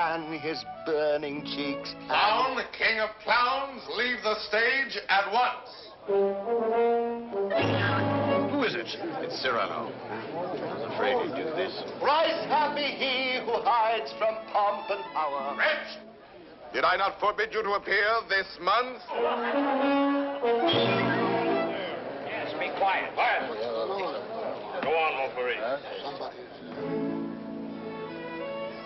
fan his burning cheeks. Clown, king of clowns, leave the stage at once. Who is it? It's Cyrano. I was afraid he'd do this. Thrice happy he who hides from pomp and power. Wretch! Did I not forbid you to appear this month? Yes, be quiet. Quiet. Go on, Montfleury.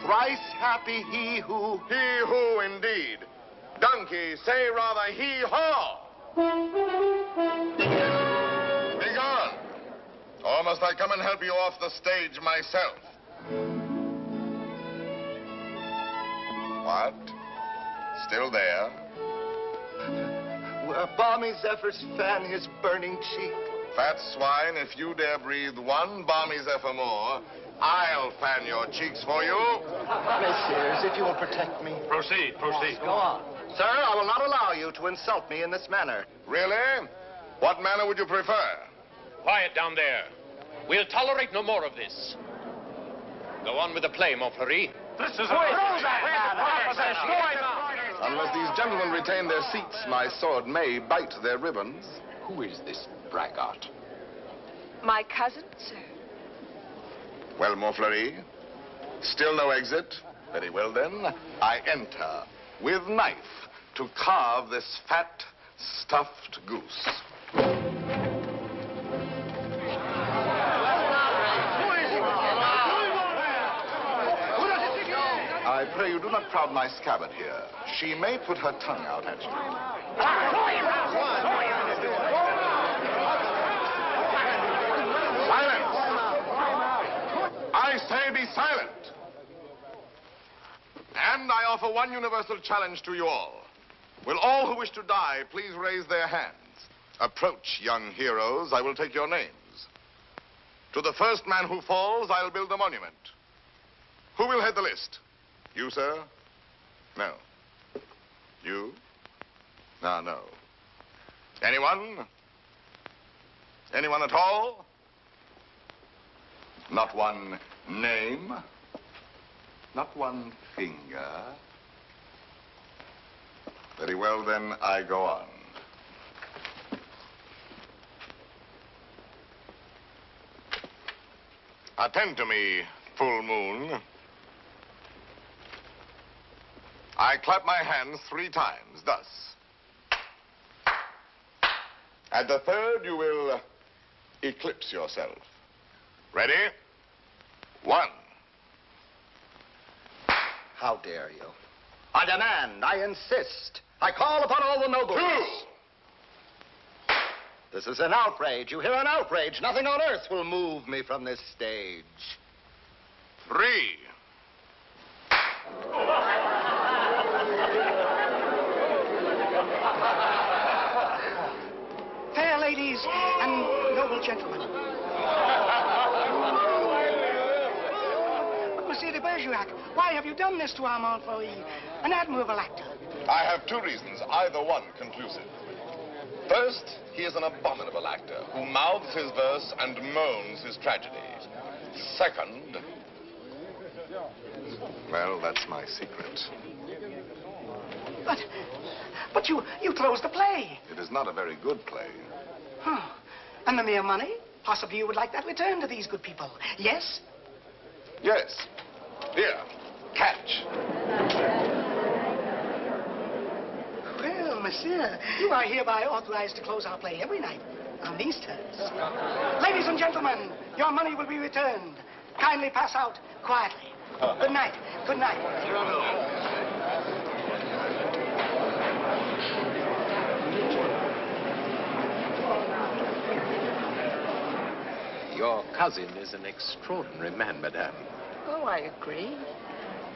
Thrice happy he who... He who, indeed. Donkey, say rather he-haw. Be gone. Or must I come and help you off the stage myself? What? Still there? Where balmy zephyrs fan his burning cheek. Fat swine, if you dare breathe one balmy zephyr more, I'll fan your cheeks for you. Messieurs, if you will protect me. Proceed, proceed. Go on. Sir, I will not allow you to insult me in this manner. Really? What manner would you prefer? Quiet down there. We'll tolerate no more of this. Go on with the play, Montfleury. This is Unless these gentlemen retain their seats, my sword may bite their ribbons. Who is this braggart? My cousin, sir. Well, Montfleury, still no exit? Very well, then. I enter with knife to carve this fat, stuffed goose. I pray you do not crowd my scabbard here. She may put her tongue out at you. Silence! I say be silent. And I offer one universal challenge to you all. Will all who wish to die please raise their hands? Approach, young heroes. I will take your names. To the first man who falls, I'll build a monument. Who will head the list? You, sir? No. You? No, no. Anyone? Anyone at all? Not one name? Not one finger? Very well, then, I go on. Attend to me, full moon. I clap my hands 3 times, thus. At the third, you will eclipse yourself. Ready? 1. How dare you? I demand, I insist. I call upon all the nobles. 2. This is an outrage. You hear, an outrage. Nothing on earth will move me from this stage. 3. Fair ladies and noble gentlemen. But, Monsieur de Bergerac, why have you done this to our Montfleury, an admirable actor? I have 2 reasons, either one conclusive. First, he is an abominable actor who mouths his verse and moans his tragedy. Second, well, that's my secret. But you closed the play. It is not a very good play. Huh. And the mere money? Possibly you would like that returned to these good people. Yes? Yes. Here, catch. Well, monsieur, you are hereby authorized to close our play every night on these terms. Ladies and gentlemen, your money will be returned. Kindly pass out quietly. Good night. Good night. Your cousin is an extraordinary man, madame. Oh, I agree.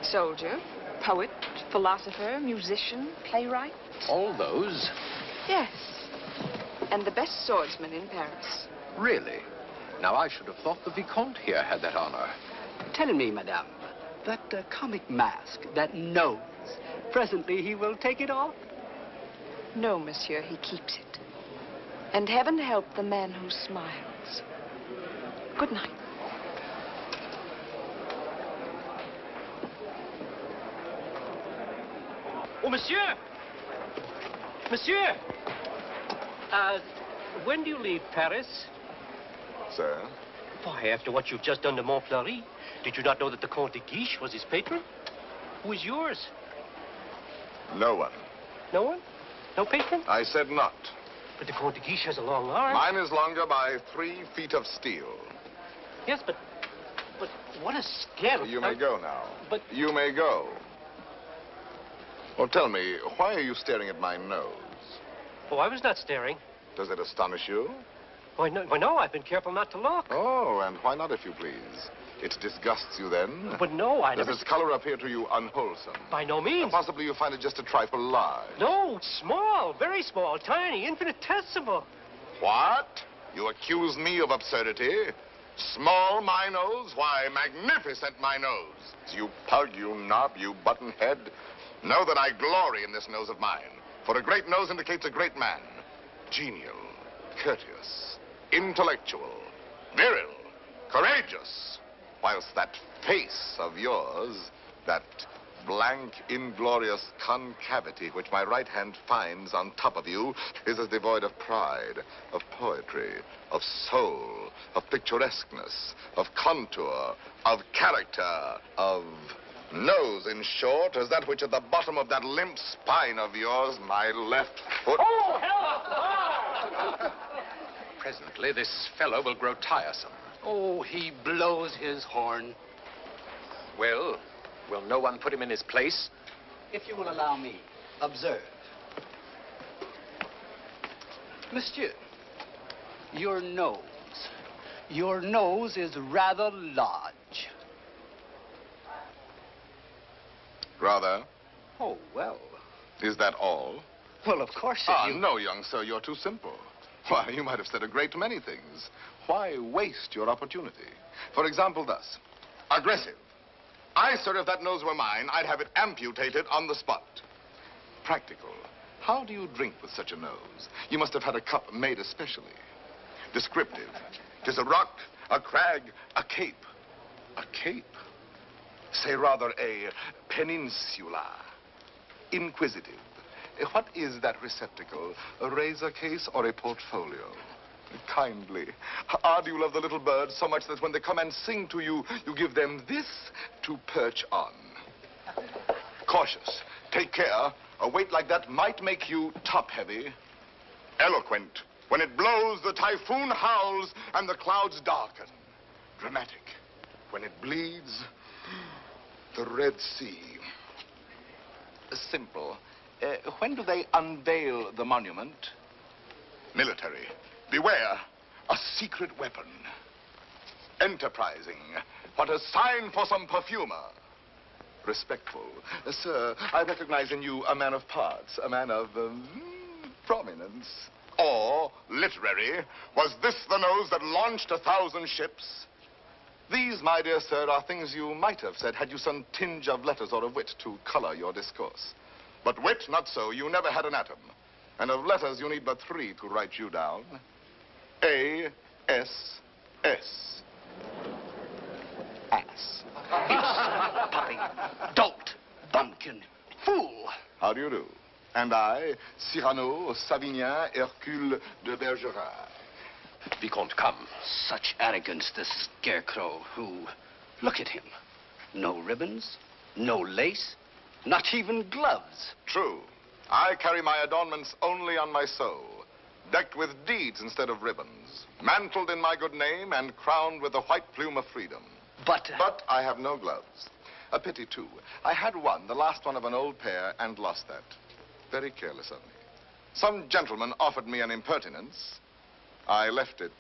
Soldier, poet, philosopher, musician, playwright. All those? Yes. And the best swordsman in Paris. Really? Now, I should have thought the Vicomte here had that honor. Tell me, madame, that comic mask, that nose, presently he will take it off? No, monsieur, he keeps it. And heaven help the man who smiles. Good night. Oh, monsieur! Monsieur! When do you leave Paris? Sir? Why, after what you've just done to Montfleury, did you not know that the Comte de Guiche was his patron? Who is yours? No one. No one? No patron? I said not. But the Comte de Guiche has a long arm. Mine is longer by 3 feet of steel. Yes, but what a scandal. You may go now. But... You may go. Well, tell me, why are you staring at my nose? Oh, I was not staring. Does it astonish you? Why, no, I've been careful not to look. Oh, and why not, if you please? It disgusts you then? But no, I Does never... its color appear to you unwholesome? By no means. Or possibly you find it just a trifle large? No, small, very small, tiny, infinitesimal. What? You accuse me of absurdity? Small, my nose? Why, magnificent, my nose. You pug, you knob, you buttonhead. Know that I glory in this nose of mine. For a great nose indicates a great man. Genial, courteous, intellectual, viril, courageous. Whilst that face of yours, that blank, inglorious concavity which my right hand finds on top of you, is as devoid of pride, of poetry, of soul, of picturesqueness, of contour, of character, of nose, in short, as that which at the bottom of that limp spine of yours, my left foot... Oh, hell! Presently, this fellow will grow tiresome. Oh, he blows his horn. Well, will no one put him in his place? If you will allow me, observe. Monsieur, your nose is rather large. Rather? Oh, well. Is that all? Well, of course, No, young sir, you're too simple. Why, you might have said a great many things. Why waste your opportunity? For example, thus. Aggressive. Sir, if that nose were mine, I'd have it amputated on the spot. Practical. How do you drink with such a nose? You must have had a cup made especially. Descriptive. 'Tis a rock, a crag, a cape. A cape? Say rather a peninsula. Inquisitive. What is that receptacle? A razor case or a portfolio? Kindly. Do you love the little birds so much that when they come and sing to you, you give them this to perch on? Cautious. Take care. A weight like that might make you top-heavy. Eloquent. When it blows, the typhoon howls and the clouds darken. Dramatic. When it bleeds, the Red Sea. Simple. When do they unveil the monument? Military. Beware. A secret weapon. Enterprising. What a sign for some perfumer. Respectful. Sir, I recognize in you a man of parts, a man of prominence. Or, literary, was this the nose that launched 1,000 ships? These, my dear sir, are things you might have said had you some tinge of letters or of wit to color your discourse. But wit, not so. You never had an atom. And of letters, you need but 3 to write you down. A-S-S. Ass. Beast, puppy, dolt, bumpkin, fool. How do you do? And I, Cyrano, Savinien, Hercule de Bergerac. Vicomte, come. Such arrogance, this scarecrow who... Look at him. No ribbons, no lace, not even gloves. True. I carry my adornments only on my soul, decked with deeds instead of ribbons, mantled in my good name and crowned with the white plume of freedom. But I have no gloves. A pity, too. I had one, the last one of an old pair, and lost that. Very careless of me. Some gentleman offered me an impertinence. I left it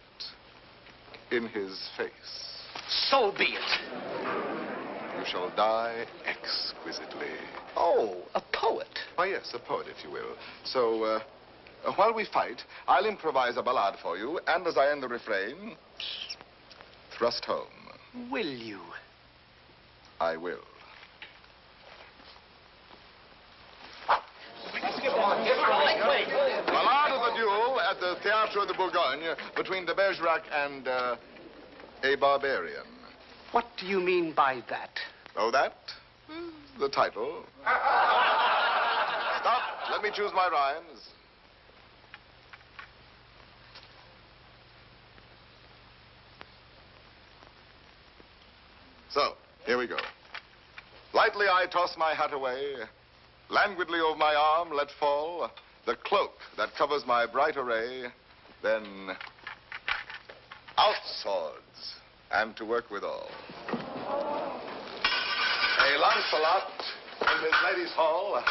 in his face. So be it. You shall die exquisitely. Oh, a poet. Why, yes, a poet, if you will. So, while we fight, I'll improvise a ballade for you, and as I end the refrain, thrust home. Will you? I will. Ballade of the duel at the Théâtre de Bourgogne between de Bergerac and a barbarian. What do you mean by that? Oh, that? The title. Let me choose my rhymes. So, here we go. Lightly I toss my hat away, languidly over my arm let fall the cloak that covers my bright array, then out swords, and to work withal. A Lancelot in his lady's hall,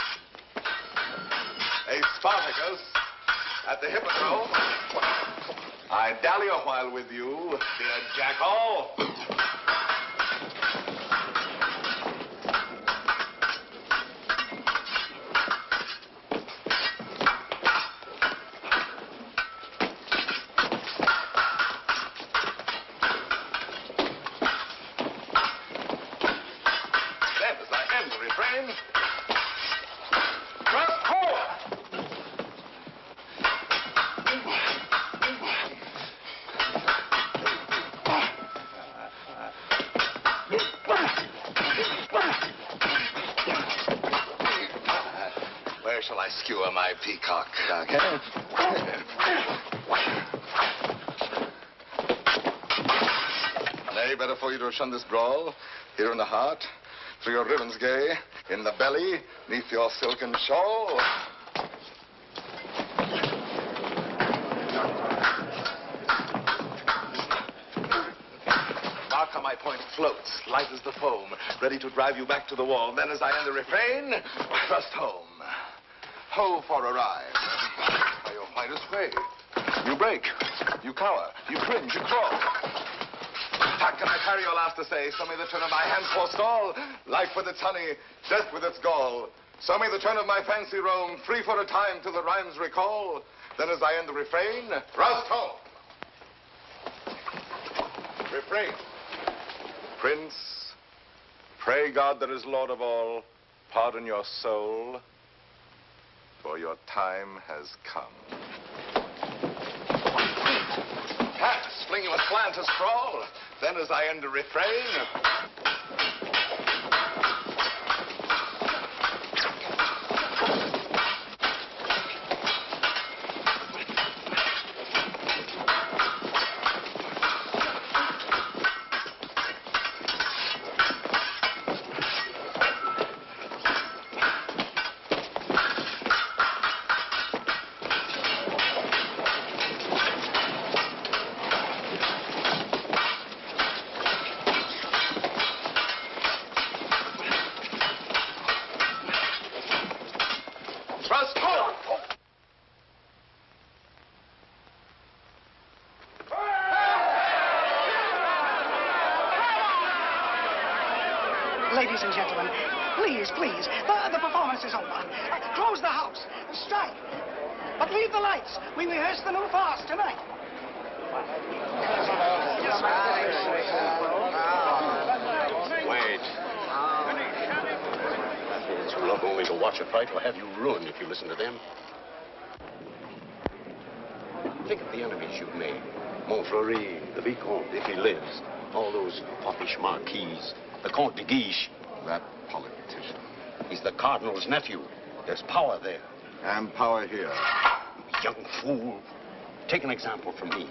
a Spartacus at the hippodrome. I dally a while with you, dear jackal. Where shall I skewer my peacock? Nay, better for you to have shunned this brawl. Here in the heart, through your ribbons gay, in the belly, neath your silken shawl. Mark how my point floats, light as the foam, ready to drive you back to the wall. Then as I end the refrain, thrust home. Ho for a ride. By your finest way. You break, you cower, you cringe, you crawl. How can I carry your last essay? So may the turn of my hand forestall. Life with its honey, death with its gall. So may the turn of my fancy roam, free for a time till the rhymes recall. Then as I end the refrain, roust home. Refrain. Prince, pray God that is Lord of all, pardon your soul, for your time has come. Pass, fling you aslant a scroll. Then as I end the refrain, Ladies and gentlemen, please, please, the performance is over. Close the house. Strike. But leave the lights. We rehearse the new farce tonight. Wait. Fools who love only to watch a fight will have you ruined if you listen to them. Think of the enemies you've made. Montfleury, the Vicomte, if he lives. All those foppish marquises. The Comte de Guiche. that politician. He's the Cardinal's nephew. There's power there. And power here. Young fool. Take an example from me.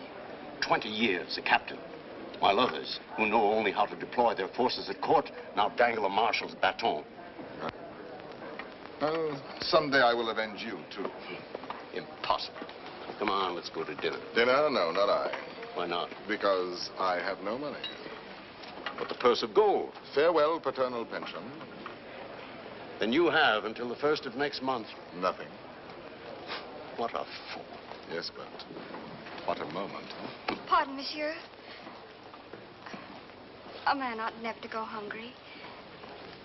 20 years a captain. While others, who know only how to deploy their forces at court, now dangle a marshal's baton. Someday I will avenge you, too. Impossible. Come on, let's go to dinner. Dinner? No, not I. Why not? Because I have no money. But the purse of gold. Farewell, paternal pension. Then you have until the 1st of next month. Nothing. What a fool. Yes, but what a moment. Pardon, monsieur. A man ought never to go hungry.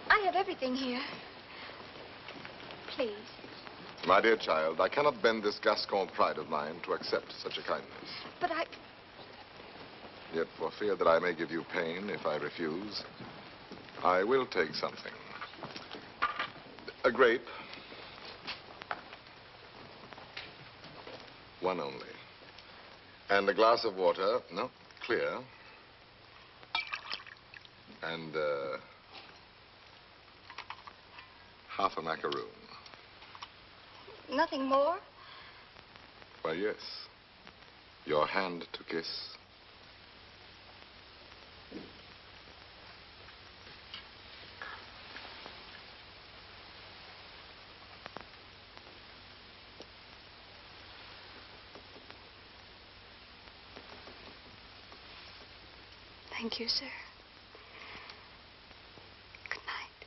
I have everything here. Please. My dear child, I cannot bend this Gascon pride of mine to accept such a kindness. But I... Yet for fear that I may give you pain if I refuse, I will take something. A grape. One only. And a glass of water, no, clear. And half a macaroon. Nothing more? Why, yes. Your hand to kiss. Thank you, sir. Good night.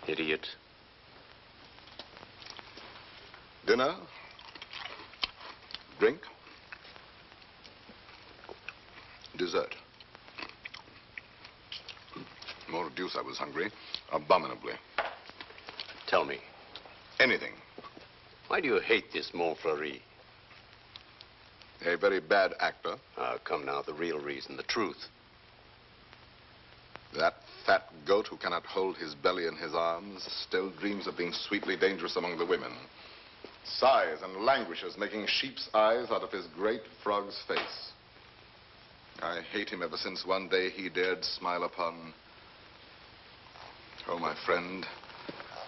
Idiot. Dinner? Drink? Dessert? More deuce, I was hungry. Abominably. Tell me, Anything. why do you hate this Montfleury? A very bad actor. Come now, the real reason, the truth. That fat goat who cannot hold his belly in his arms still dreams of being sweetly dangerous among the women. Sighs and languishes, making sheep's eyes out of his great frog's face. I hate him ever since one day he dared smile upon... Oh, my friend,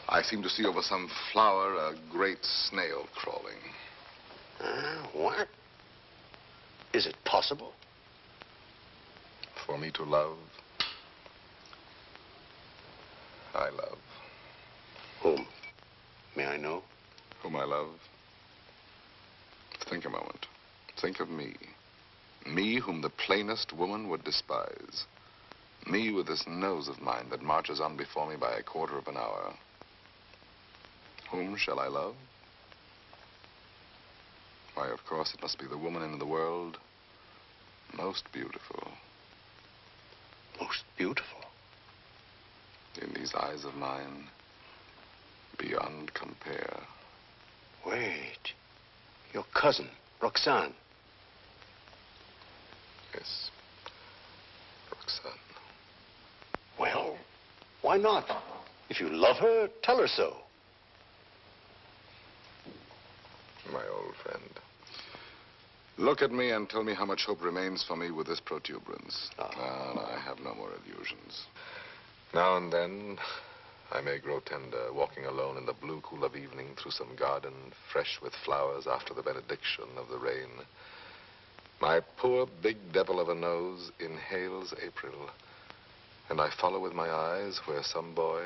I seem to see over some flower a great snail crawling. What? Is it possible? For me to love, I love. Whom? May I know? Whom I love. Think a moment. Think of me. Me whom the plainest woman would despise. Me with this nose of mine that marches on before me by a quarter of an hour. Whom shall I love? Why, of course, it must be the woman in the world most beautiful. Most beautiful? In these eyes of mine, beyond compare. Wait. Your cousin, Roxane. Yes, Roxane. Well, why not? If you love her, tell her so. My old friend. Look at me and tell me how much hope remains for me with this protuberance. No, I have no more illusions. Now and then, I may grow tender, walking alone in the blue cool of evening through some garden fresh with flowers after the benediction of the rain. My poor big devil of a nose inhales April, and I follow with my eyes where some boy,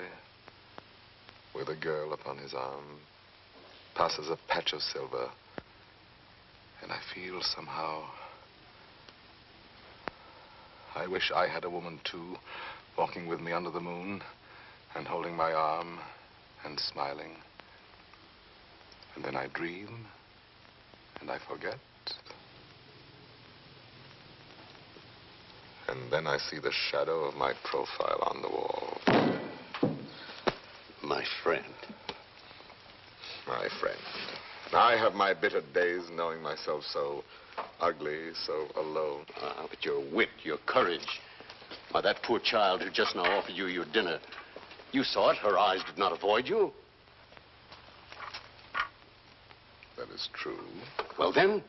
with a girl upon his arm, passes a patch of silver, and I feel somehow, I wish I had a woman too, walking with me under the moon, and holding my arm, and smiling. And then I dream, and I forget. And then I see the shadow of my profile on the wall. My friend. My friend. I have my bitter days knowing myself so ugly, so alone. But your wit, your courage. Why, that poor child who just now offered you your dinner. You saw it. Her eyes did not avoid you. That is true. Well, then,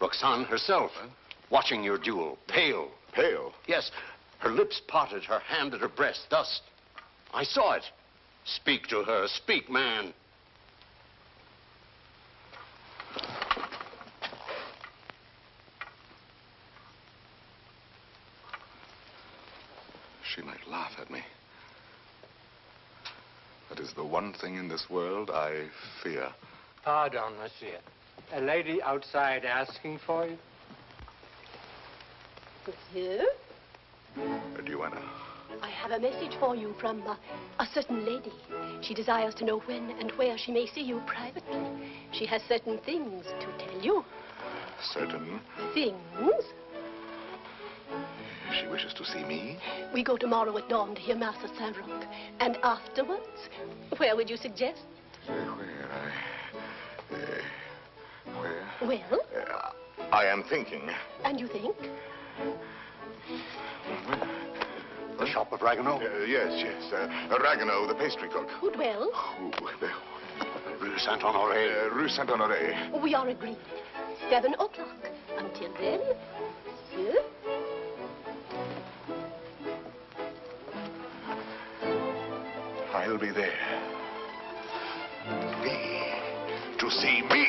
Roxane herself, watching your duel, pale. Pale? Yes, her lips parted, her hand at her breast, thus. I saw it. Speak to her. Speak, man. She might laugh at me. That is the one thing in this world I fear. Pardon, monsieur. A lady outside asking for you? Monsieur? Duenna. I have a message for you from a certain lady. She desires to know when and where she may see you privately. She has certain things to tell you. Certain? Things? She wishes to see me? We go tomorrow at dawn to hear Mass at Saint-Roch. And afterwards, where would you suggest? Where? Where? Well? I am thinking. And you think? The shop of Ragueneau? Yes. Ragueneau, the pastry cook. Who dwells? Rue Saint-Honoré. Rue Saint-Honoré. We are agreed. 7 o'clock. Until then, monsieur. I'll be there. To see me.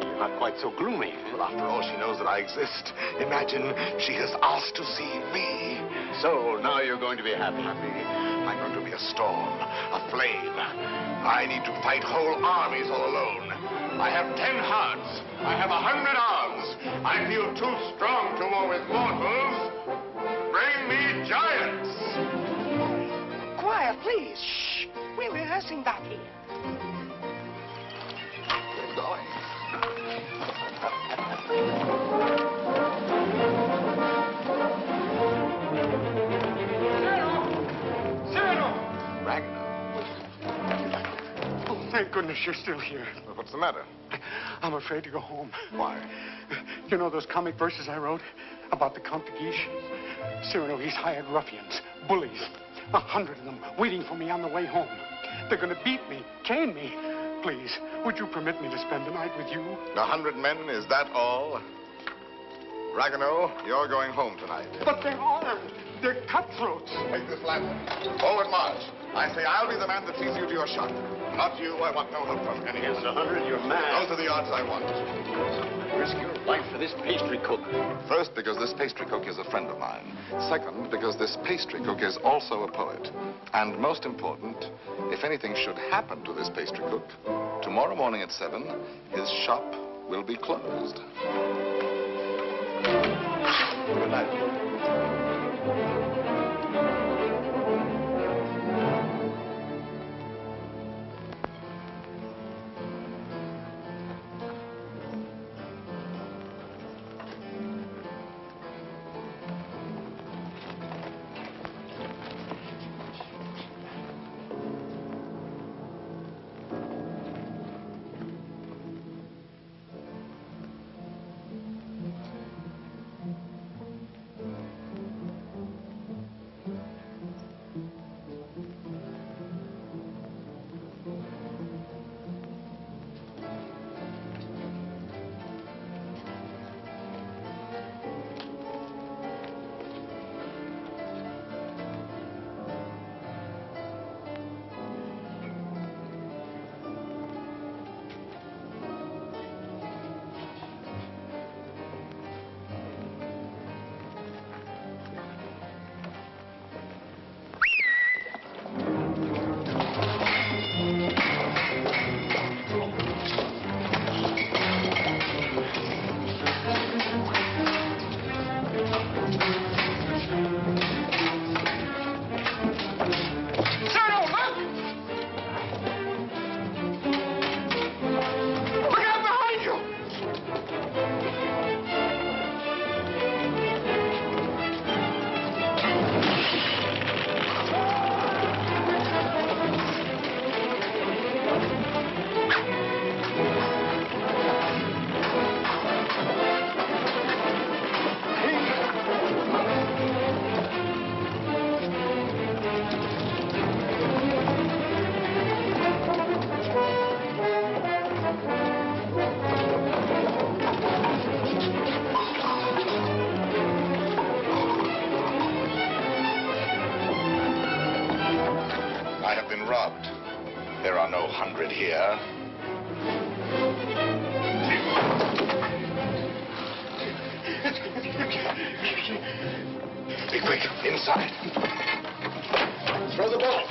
You're not quite so gloomy. Well, after all, she knows that I exist. Imagine she has asked to see me. So, now you're going to be happy. I'm going to be a storm, a flame. I need to fight whole armies all alone. I have 10 hearts. I have 100 arms. I feel too strong to war with mortals. Bring me giants. Quiet, please. Shh. We're rehearsing back here. Get going. Cyrano! Ragnar. Oh, thank goodness you're still here. Well, what's the matter? I'm afraid to go home. Why? You know those comic verses I wrote about the Count de Guiche? Cyrano, he's hired ruffians, bullies, 100 of them, waiting for me on the way home. They're going to beat me, cane me. Please, would you permit me to spend the night with you? 100 men, is that all? Ragnar, you're going home tonight. But they're armed. They're cutthroats. Take this lantern. Forward march. I say I'll be the man that sees you to your shot. Not you. I want no help from anyone. Against 100, you're mad. Those are the odds I want. Risk your life for this pastry cook. First, because this pastry cook is a friend of mine. Second, because this pastry cook is also a poet. And most important, if anything should happen to this pastry cook, tomorrow morning at 7, his shop will be closed. Good night. Robbed. There are no 100 here. Be quick, inside. Throw the ball.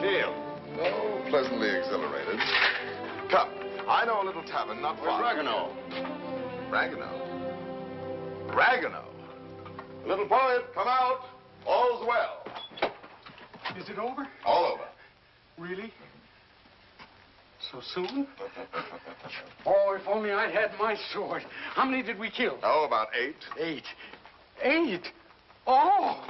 feel? Oh, pleasantly exhilarated. Come, I know a little tavern not far. Where's Ragueneau? Ragueneau? Ragueneau? Little poet, come out. All's well. Is it over? All over. Really? So soon? Oh, if only I'd had my sword. How many did we kill? Oh, about 8. 8. 8? Oh!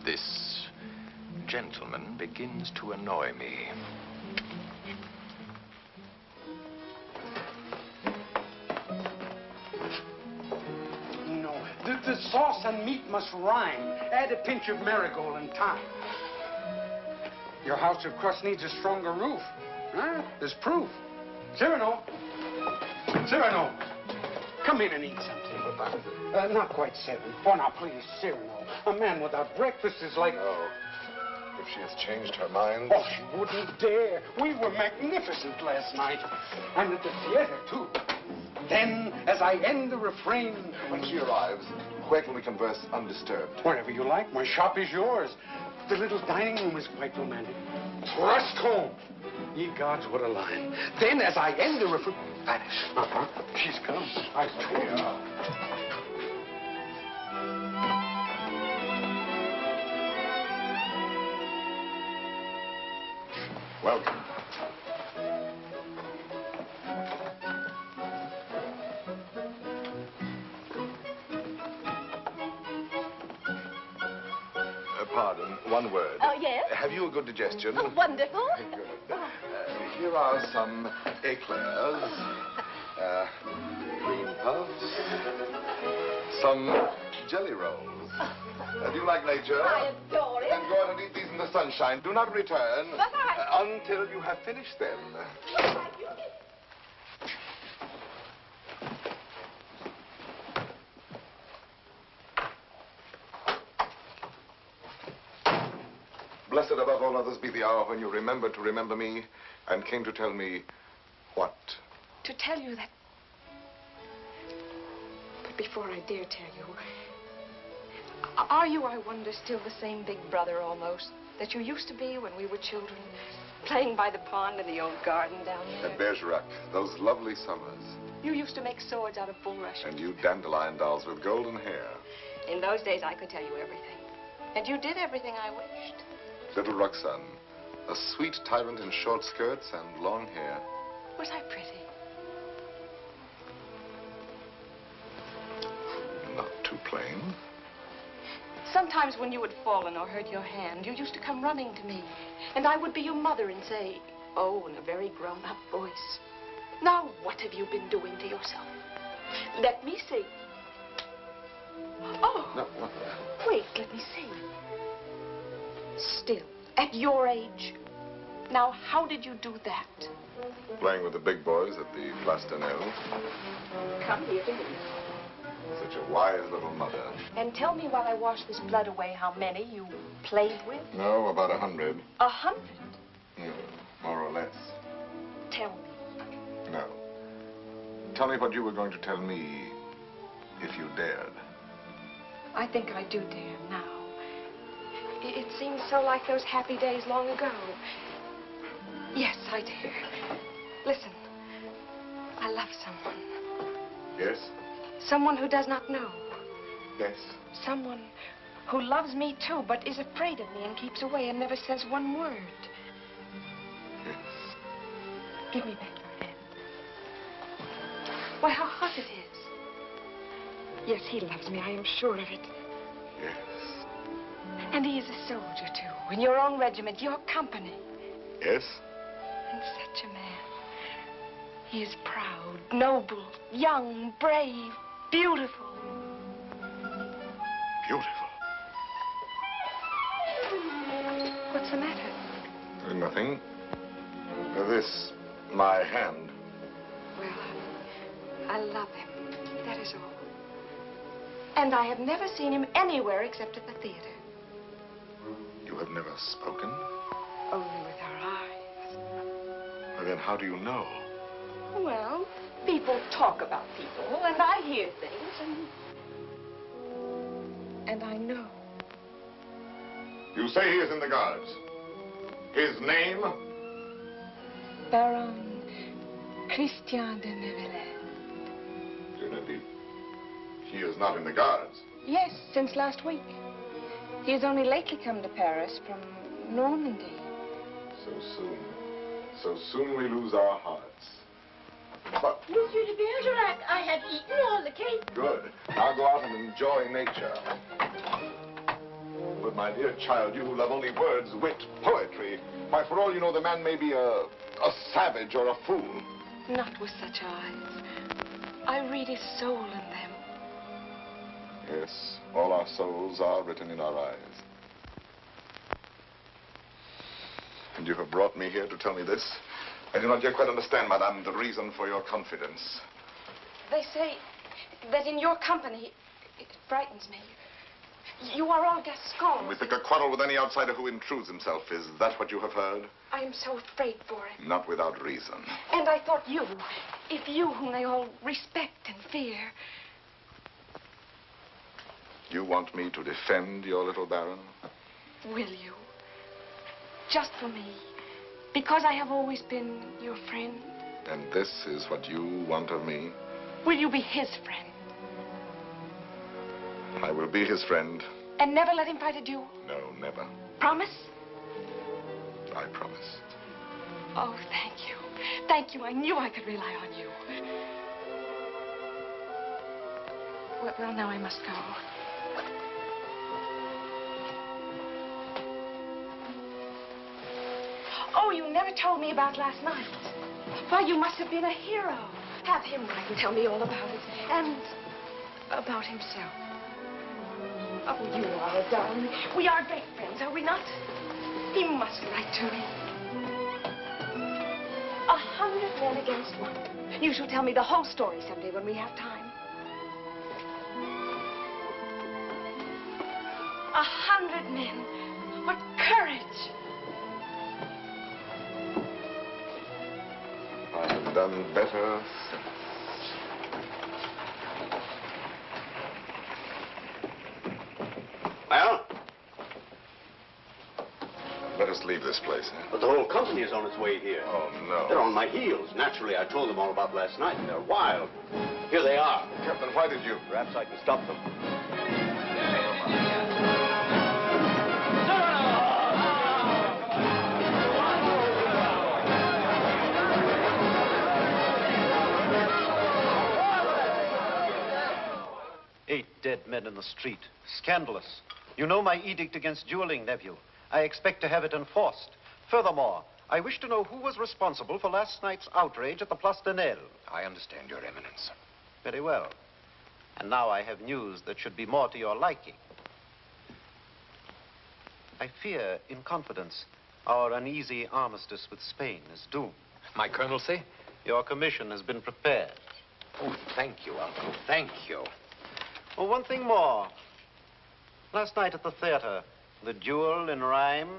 This gentleman begins to annoy me. No, the sauce and meat must rhyme. Add a pinch of marigold and thyme. Your house of crust needs a stronger roof. Huh? There's proof. Cyrano! Cyrano! Come in and eat something. Not quite 7. Oh, now, please, Cyrano. A man without breakfast is like... Oh, if she has changed her mind. Oh, she wouldn't dare. We were magnificent last night. And at the theater, too. Then, as I end the refrain... When she arrives, where can we converse undisturbed? Wherever you like. My shop is yours. The little dining room is quite romantic. Thrust home. Ye gods, what a line. Then, as I end the refrain... Vanish. She's come. I told you. Welcome. Pardon, one word. Oh, yes? Have you a good digestion? Oh, wonderful. Good. Here are some eclairs, cream puffs, some jelly rolls. Do you like nature? I adore it. Then go out and eat these in the sunshine. Do not return But until you have finished them. Blessed above all others be the hour when you remembered to remember me and came to tell me what? To tell you that... But before I dare tell you... Are you, I wonder, still the same big brother almost that you used to be when we were children, playing by the pond in the old garden down there? At Bergerac, those lovely summers. You used to make swords out of bulrush. And you dandelion dolls with golden hair. In those days, I could tell you everything. And you did everything I wished. Little Roxane, a sweet tyrant in short skirts and long hair. Was I pretty? Not too plain. Sometimes when you had fallen or hurt your hand, you used to come running to me. And I would be your mother and say, oh, in a very grown-up voice, now what have you been doing to yourself? Let me see. Oh. No. Wait, let me see. Still, at your age. Now, how did you do that? Playing with the big boys at the Place de Neuvillette. Come here to me. Such a wise little mother. And tell me while I wash this blood away how many you played with. No, about 100. 100? More or less. Tell me. No. Tell me what you were going to tell me if you dared. I think I do dare now. It seems so like those happy days long ago. Yes, I dare. Listen, I love someone. Yes? Someone who does not know. Yes. Someone who loves me too, but is afraid of me and keeps away and never says one word. Yes. Give me back your hand. Why, how hot it is. Yes, he loves me, I am sure of it. Yes. And he is a soldier, too, in your own regiment, your company. Yes? And such a man. He is proud, noble, young, brave, beautiful. Beautiful. What's the matter? Nothing. This, my hand. Well, I love him. That is all. And I have never seen him anywhere except at the theater. You have never spoken? Only with our eyes. Well, then how do you know? Well, people talk about people, and I hear things, and I know. You say he is in the Guards. His name? Baron Christian de Neuvillette. He is not in the Guards. Yes, since last week. He has only lately come to Paris from Normandy. So soon. So soon we lose our hearts. But Monsieur de Bergerac, I have eaten all the cake. good. Now go out and enjoy nature. But my dear child, you who love only words, wit, poetry, why, for all you know, the man may be a savage or a fool. Not with such eyes. I read his soul in them. Yes, all our souls are written in our eyes. And you have brought me here to tell me this? I do not yet quite understand, madame, the reason for your confidence. They say that in your company, it frightens me. You are all Gascons. We pick a quarrel with any outsider who intrudes himself. Is that what you have heard? I am so afraid for it. Not without reason. And I thought you, if you whom they all respect and fear. You want me to defend your little baron? Will you? Just for me. Because I have always been your friend. And this is what you want of me? Will you be his friend? I will be his friend. And never let him fight a duel? No, never. Promise? I promise. Oh, thank you. Thank you. I knew I could rely on you. Well, now I must go. Oh, you never told me about last night. Why, you must have been a hero. Have him write and tell me all about it. And about himself. Oh, you are a darling. We are great friends, are we not? He must write to me. 100 men against one. You shall tell me the whole story someday when we have time. 100 men. What courage! I have done better since. Well? Let us leave this place, eh? But the whole company is on its way here. Oh, no. They're on my heels. Naturally, I told them all about last night, and they're wild. Here they are. Captain, why did you? Perhaps I can stop them. Dead men in the street. Scandalous. You know my edict against dueling, nephew. I expect to have it enforced. Furthermore, I wish to know who was responsible for last night's outrage at the Place de Nel. I understand, Your Eminence. Very well. And now I have news that should be more to your liking. I fear, in confidence, our uneasy armistice with Spain is doomed. My colonelcy? Your commission has been prepared. Oh, thank you, Uncle. Thank you. Oh, one thing more. Last night at the theater, the duel in rhyme,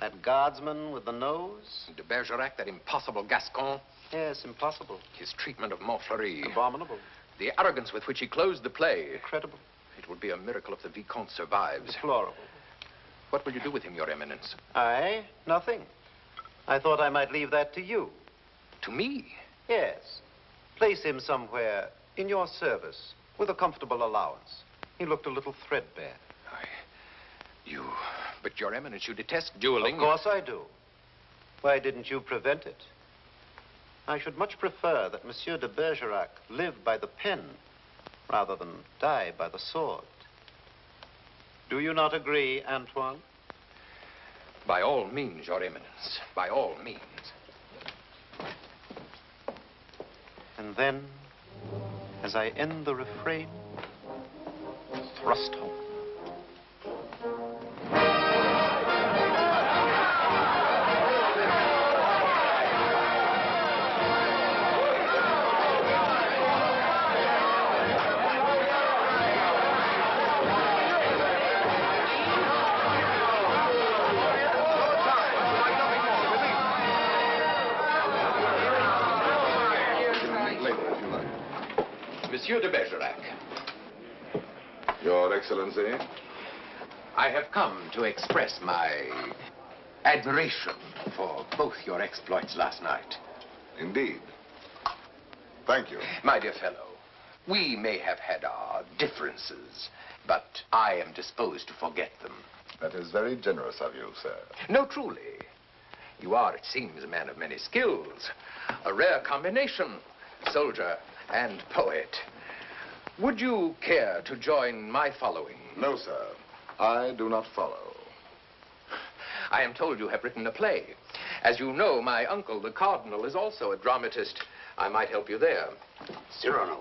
that guardsman with the nose. De Bergerac, that impossible Gascon. Yes, impossible. His treatment of Montfleury. Abominable. The arrogance with which he closed the play. Incredible. It would be a miracle if the Vicomte survives. Deplorable. What will you do with him, Your Eminence? I? Nothing. I thought I might leave that to you. To me? Yes. Place him somewhere in your service with a comfortable allowance. He looked a little threadbare. But Your Eminence, you detest dueling. Of course I do. Why didn't you prevent it? I should much prefer that Monsieur de Bergerac live by the pen rather than die by the sword. Do you not agree, Antoine? By all means, Your Eminence. By all means. And then, as I end the refrain, thrust home. Monsieur de Bergerac. Your Excellency. I have come to express my admiration for both your exploits last night. Indeed. Thank you. My dear fellow, we may have had our differences, but I am disposed to forget them. That is very generous of you, sir. No, truly. You are, it seems, a man of many skills. A rare combination, soldier and poet. Would you care to join my following? No, sir. I do not follow. I am told you have written a play. As you know, my uncle, the Cardinal, is also a dramatist. I might help you there. Cyrano,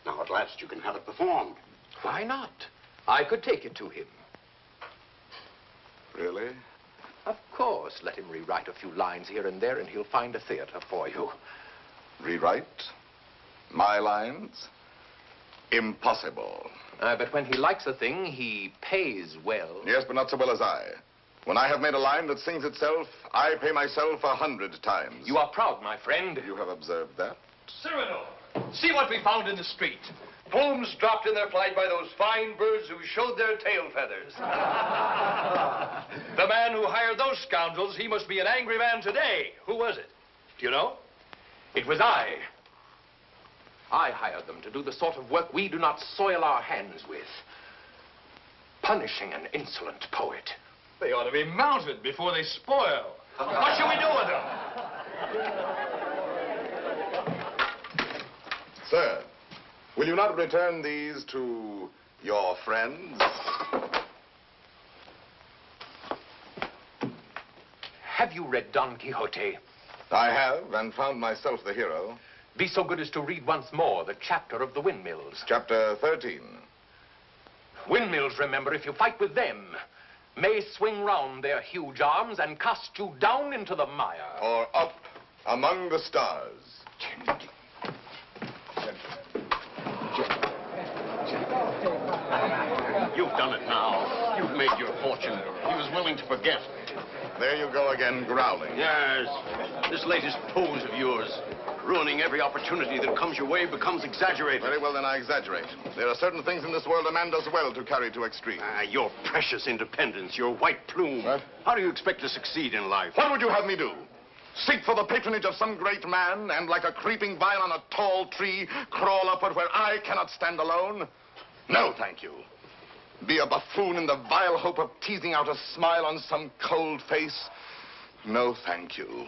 now at last you can have it performed. Why not? I could take it to him. Really? Of course. Let him rewrite a few lines here and there, and he'll find a theater for you. Rewrite? My lines? Impossible. But when he likes a thing, he pays well. Yes, but not so well as I. When I have made a line that sings itself, I pay myself 100 times. You are proud, my friend. You have observed that? Cyrano, see what we found in the street. Plumes dropped in their flight by those fine birds who showed their tail feathers. The man who hired those scoundrels, he must be an angry man today. Who was it? Do you know? It was I. I hired them to do the sort of work we do not soil our hands with. Punishing an insolent poet. They ought to be mounted before they spoil. What shall we do with them? Sir, will you not return these to your friends? Have you read Don Quixote? I have, and found myself the hero. Be so good as to read once more the chapter of the windmills. Chapter 13. Windmills, remember, if you fight with them, may swing round their huge arms and cast you down into the mire. Or up among the stars. You've done it now. You've made your fortune. He was willing to forget. There you go again, growling. Yes. This latest pose of yours, ruining every opportunity that comes your way, becomes exaggerated. Very well, then I exaggerate. There are certain things in this world a man does well to carry to extreme. Your precious independence, your white plume. What? How do you expect to succeed in life? What would you have me do? Seek for the patronage of some great man and, like a creeping vine on a tall tree, crawl upward where I cannot stand alone? No, thank you. Be a buffoon in the vile hope of teasing out a smile on some cold face? No, thank you.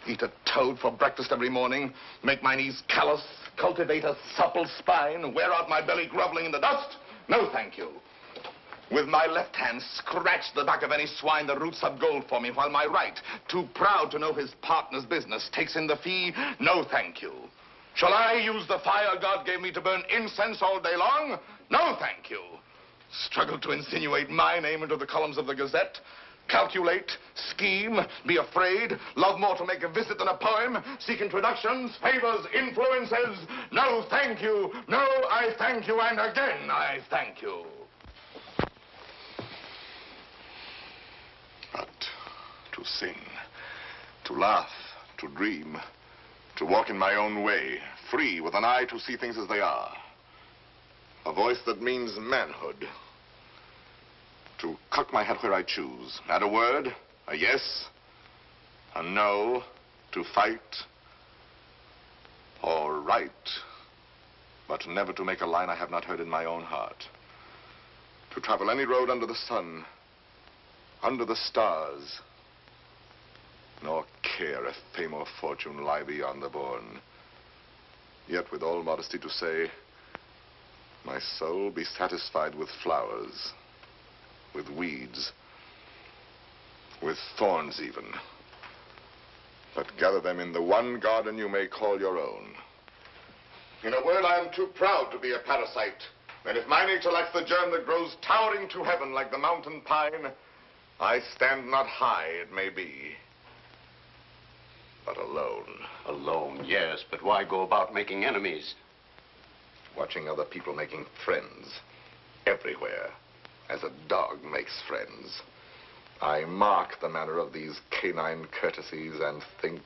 Eat a toad for breakfast every morning, make my knees callous, cultivate a supple spine, wear out my belly groveling in the dust? No, thank you. With my left hand, scratch the back of any swine that roots up gold for me, while my right, too proud to know his partner's business, takes in the fee? No, thank you. Shall I use the fire God gave me to burn incense all day long? No, thank you. Struggle to insinuate my name into the columns of the Gazette? Calculate, scheme, be afraid, love more to make a visit than a poem, seek introductions, favors, influences? No, thank you. No, I thank you, and again I thank you. But to sing, to laugh, to dream, to walk in my own way, free, with an eye to see things as they are. A voice that means manhood. To cock my head where I choose. Add a word, a yes, a no, to fight or write, but never to make a line I have not heard in my own heart. To travel any road under the sun, under the stars, nor care if fame or fortune lie beyond the bourne. Yet with all modesty to say, my soul be satisfied with flowers, with weeds, with thorns even. But gather them in the one garden you may call your own. In a word, I am too proud to be a parasite. And if my nature lacks the germ that grows towering to heaven like the mountain pine, I stand not high, it may be, but alone. Alone, yes, but why go about making enemies? Watching other people making friends everywhere, as a dog makes friends. I mark the manner of these canine courtesies and think,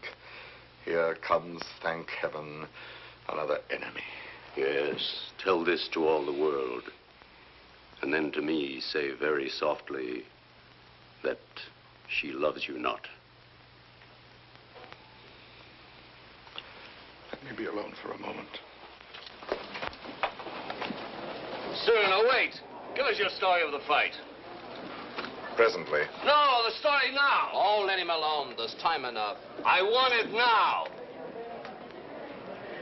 here comes, thank heaven, another enemy. Yes, tell this to all the world. And then to me say very softly that she loves you not. Let me be alone for a moment. Cyrano, wait. Give us your story of the fight. Presently. No, the story now. Oh, let him alone. There's time enough. I want it now.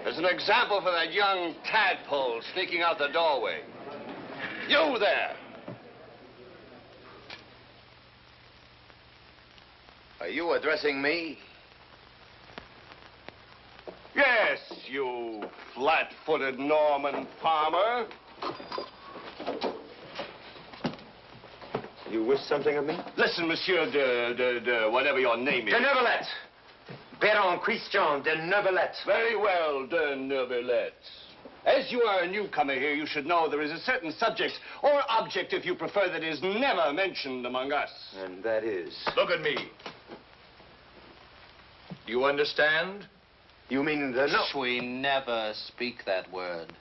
As an example for that young tadpole sneaking out the doorway. You there. Are you addressing me? Yes, you flat-footed Norman farmer. You wish something of me? Listen, Monsieur de whatever your name is. De Neuvillette. Baron Christian de Neuvillette. Very well, de Neuvillette. As you are a newcomer here, you should know there is a certain subject, or object, if you prefer, that is never mentioned among us. And that is? Look at me. Do you understand? You mean the no? We never speak that word.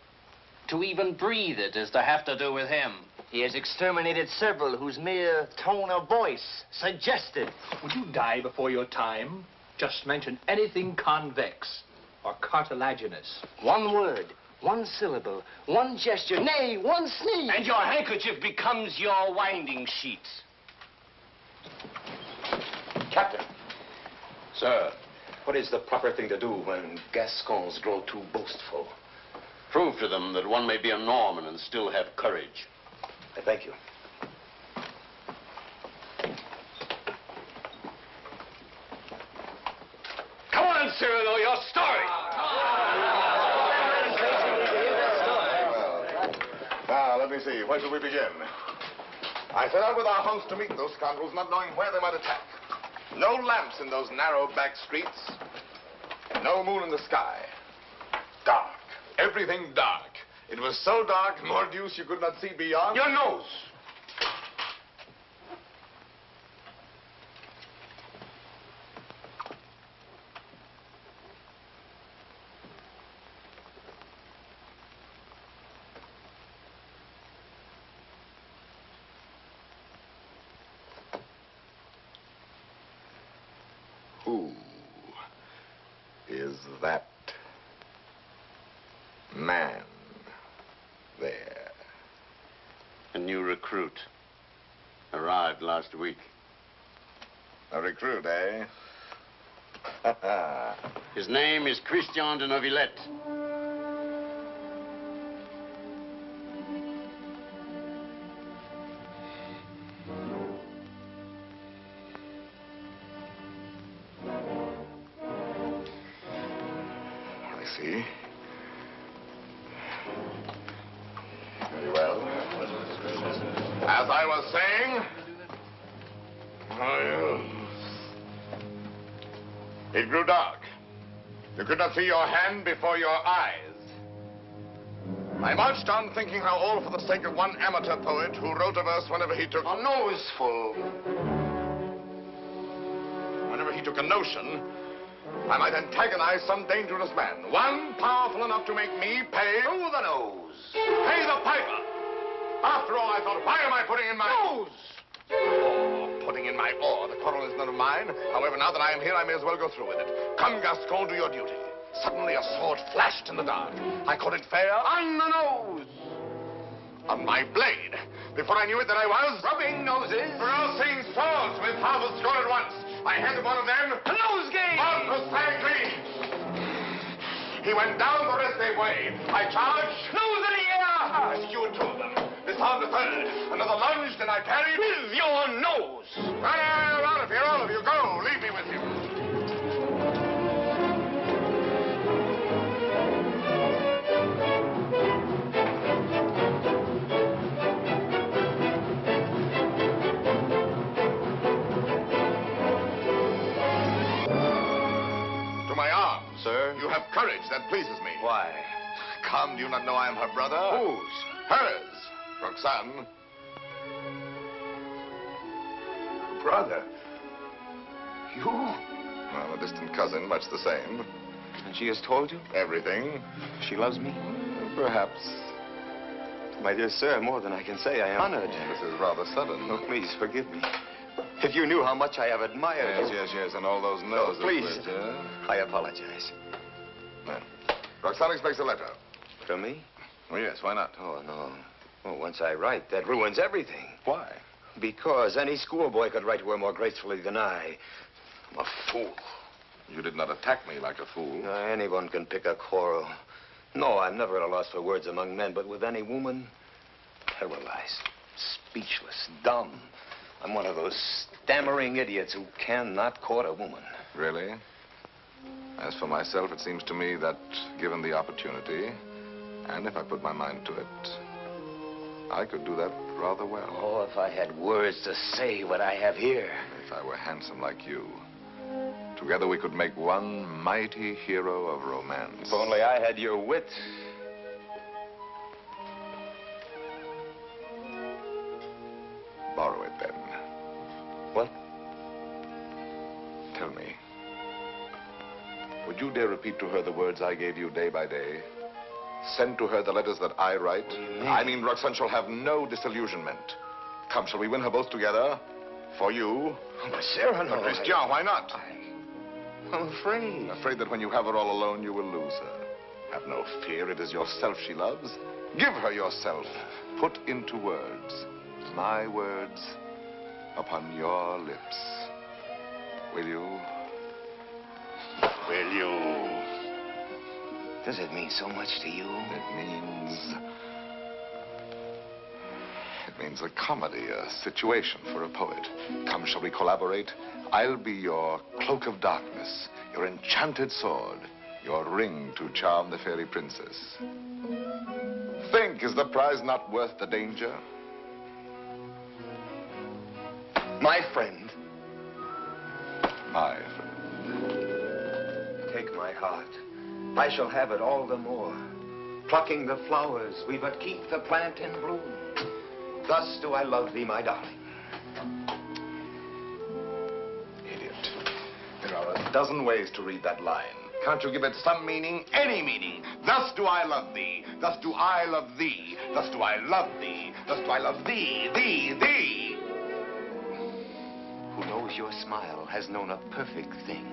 To even breathe it is to have to do with him. He has exterminated several whose mere tone of voice suggested. Would you die before your time? Just mention anything convex or cartilaginous. One word, one syllable, one gesture, nay, one sneeze. And your handkerchief becomes your winding sheet. Captain. Sir, what is the proper thing to do when Gascons grow too boastful? Prove to them that one may be a Norman and still have courage. I thank you. Come on, Cyrano, your story. Now, let me see. Where shall we begin? I set out with our host to meet those scoundrels, not knowing where they might attack. No lamps in those narrow back streets. No moon in the sky. Dark. Everything dark. It was so dark, mordius, you could not see beyond. Your nose. Who is that man there? A new recruit. Arrived last week. A recruit, eh? His name is Christian de Neuvillette. I see. Very well. As I was saying, it grew dark. You could not see your hand before your eyes. I marched on thinking how all for the sake of one amateur poet who wrote a verse whenever he took a noseful. Whenever he took a notion, I might antagonize some dangerous man. One powerful enough to make me pay through the nose. Pay the piper. After all, I thought, why am I putting in my nose? Oh, putting in my oar. The quarrel is none of mine. However, now that I am here, I may as well go through with it. Come, Gascon, do your duty. Suddenly, a sword flashed in the dark. I caught it fair on the nose. On my blade. Before I knew it, there I was rubbing noses, crossing swords with half a score at once. I handed one of them a nosegay. Precisely. He went down the rest way. I charged. Nose in the air. I secured two of them. Disarmed the third. Another lunge, then I parried with your nose. Well, out of here, all of you. Go. Leave me with him. Sir? You have courage. That pleases me. Why? Come, do you not know I am her brother? Whose? Hers. Roxane. Brother. You? Well, a distant cousin, much the same. And she has told you? Everything. She loves me? Perhaps. My dear sir, more than I can say, I am honored. This is rather sudden. Oh, please, forgive me. If you knew how much I have admired you. Yes, and all those noses. Please. I apologize. Roxane expects a letter. From me? Oh, yes, why not? Oh, no. Oh, once I write, that ruins everything. Why? Because any schoolboy could write to her more gracefully than I. I'm a fool. You did not attack me like a fool. Anyone can pick a quarrel. No, I'm never at a loss for words among men, but with any woman, paralyzed, speechless, dumb. I'm one of those stammering idiots who cannot court a woman. Really? As for myself, it seems to me that, given the opportunity, and if I put my mind to it, I could do that rather well. Oh, if I had words to say what I have here. If I were handsome like you, together we could make one mighty hero of romance. If only I had your wit. Borrow it, then. What? Tell me. Would you dare repeat to her the words I gave you day by day? Send to her the letters that I write? I mean, Roxane shall have no disillusionment. Come, shall we win her both together? For you? Oh, but Cyrano. Christian, why not? I'm afraid. Afraid that when you have her all alone, you will lose her. Have no fear. It is yourself she loves. Give her yourself. Put into words my words upon your lips. Will you? Will you? Does it mean so much to you? It means a comedy, a situation for a poet. Come, shall we collaborate? I'll be your cloak of darkness, your enchanted sword, your ring to charm the fairy princess. Think, is the prize not worth the danger? My friend. My friend. Take my heart. I shall have it all the more. Plucking the flowers, we but keep the plant in bloom. Thus do I love thee, my darling. Idiot. There are a dozen ways to read that line. Can't you give it some meaning? Any meaning. Thus do I love thee. Thus do I love thee. Thus do I love thee. Thus do I love thee, thee. Who knows your smile has known a perfect thing.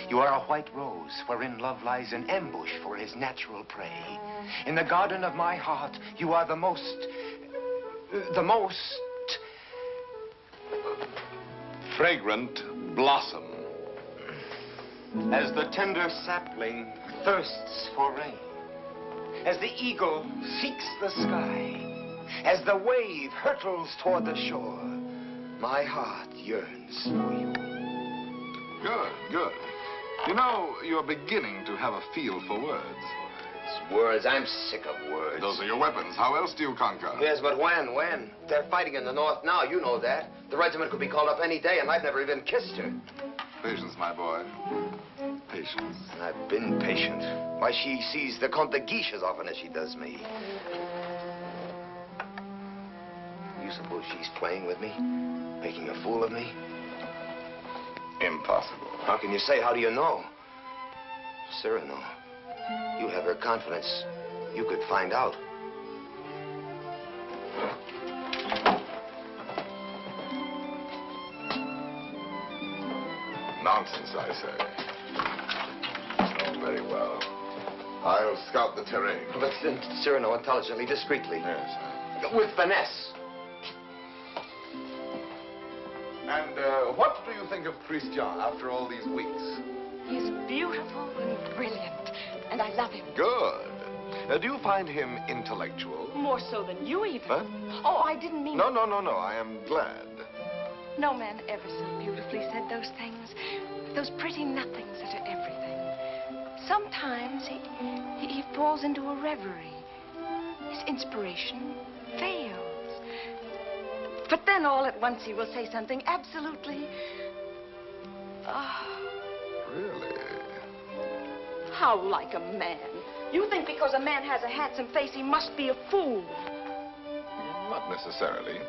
You are a white rose wherein love lies in ambush for his natural prey. In the garden of my heart, you are the most fragrant blossom. As the tender sapling thirsts for rain. As the eagle seeks the sky. As the wave hurtles toward the shore. My heart yearns for you. Good. You know, you're beginning to have a feel for words. Words. I'm sick of words. Those are your weapons. How else do you conquer? Yes, but when? They're fighting in the north now. You know that. The regiment could be called up any day, and I've never even kissed her. Patience, my boy. Patience. I've been patient. Why, she sees the Comte de Guiche as often as she does me. You suppose she's playing with me? Making a fool of me? Impossible. How can you say? How do you know? Cyrano, you have her confidence. You could find out. Nonsense, I say. Oh, very well. I'll scout the terrain. But then, Cyrano, intelligently, discreetly. Yes. With finesse. And what do you think of Christian after all these weeks? He's beautiful and brilliant, and I love him. Good. Do you find him intellectual? More so than you, even. Huh? Oh, I didn't mean... No. I am glad. No man ever so beautifully said those things. Those pretty nothings that are everything. Sometimes he falls into a reverie. His inspiration fails. But then all at once he will say something absolutely... Really? How like a man. You think because a man has a handsome face, he must be a fool. Not necessarily.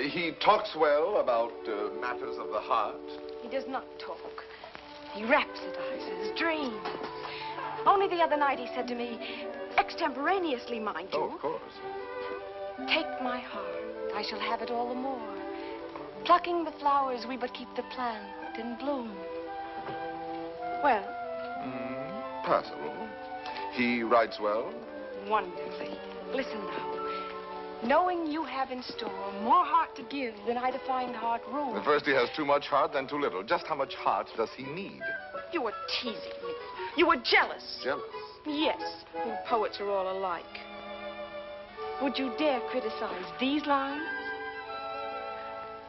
He talks well about matters of the heart. He does not talk. He rhapsodizes, dreams. Only the other night he said to me, Extemporaneously, mind you. Oh, of course. Take my heart, I shall have it all the more. Plucking the flowers, we but keep the plant in bloom. Well? Passable. He writes well? Wonderfully. Listen now. Knowing you have in store more heart to give than I to find heart room. At first he has too much heart, then too little. Just how much heart does he need? You were teasing me. You were jealous. Jealous? Yes. You poets are all alike. Would you dare criticize these lines?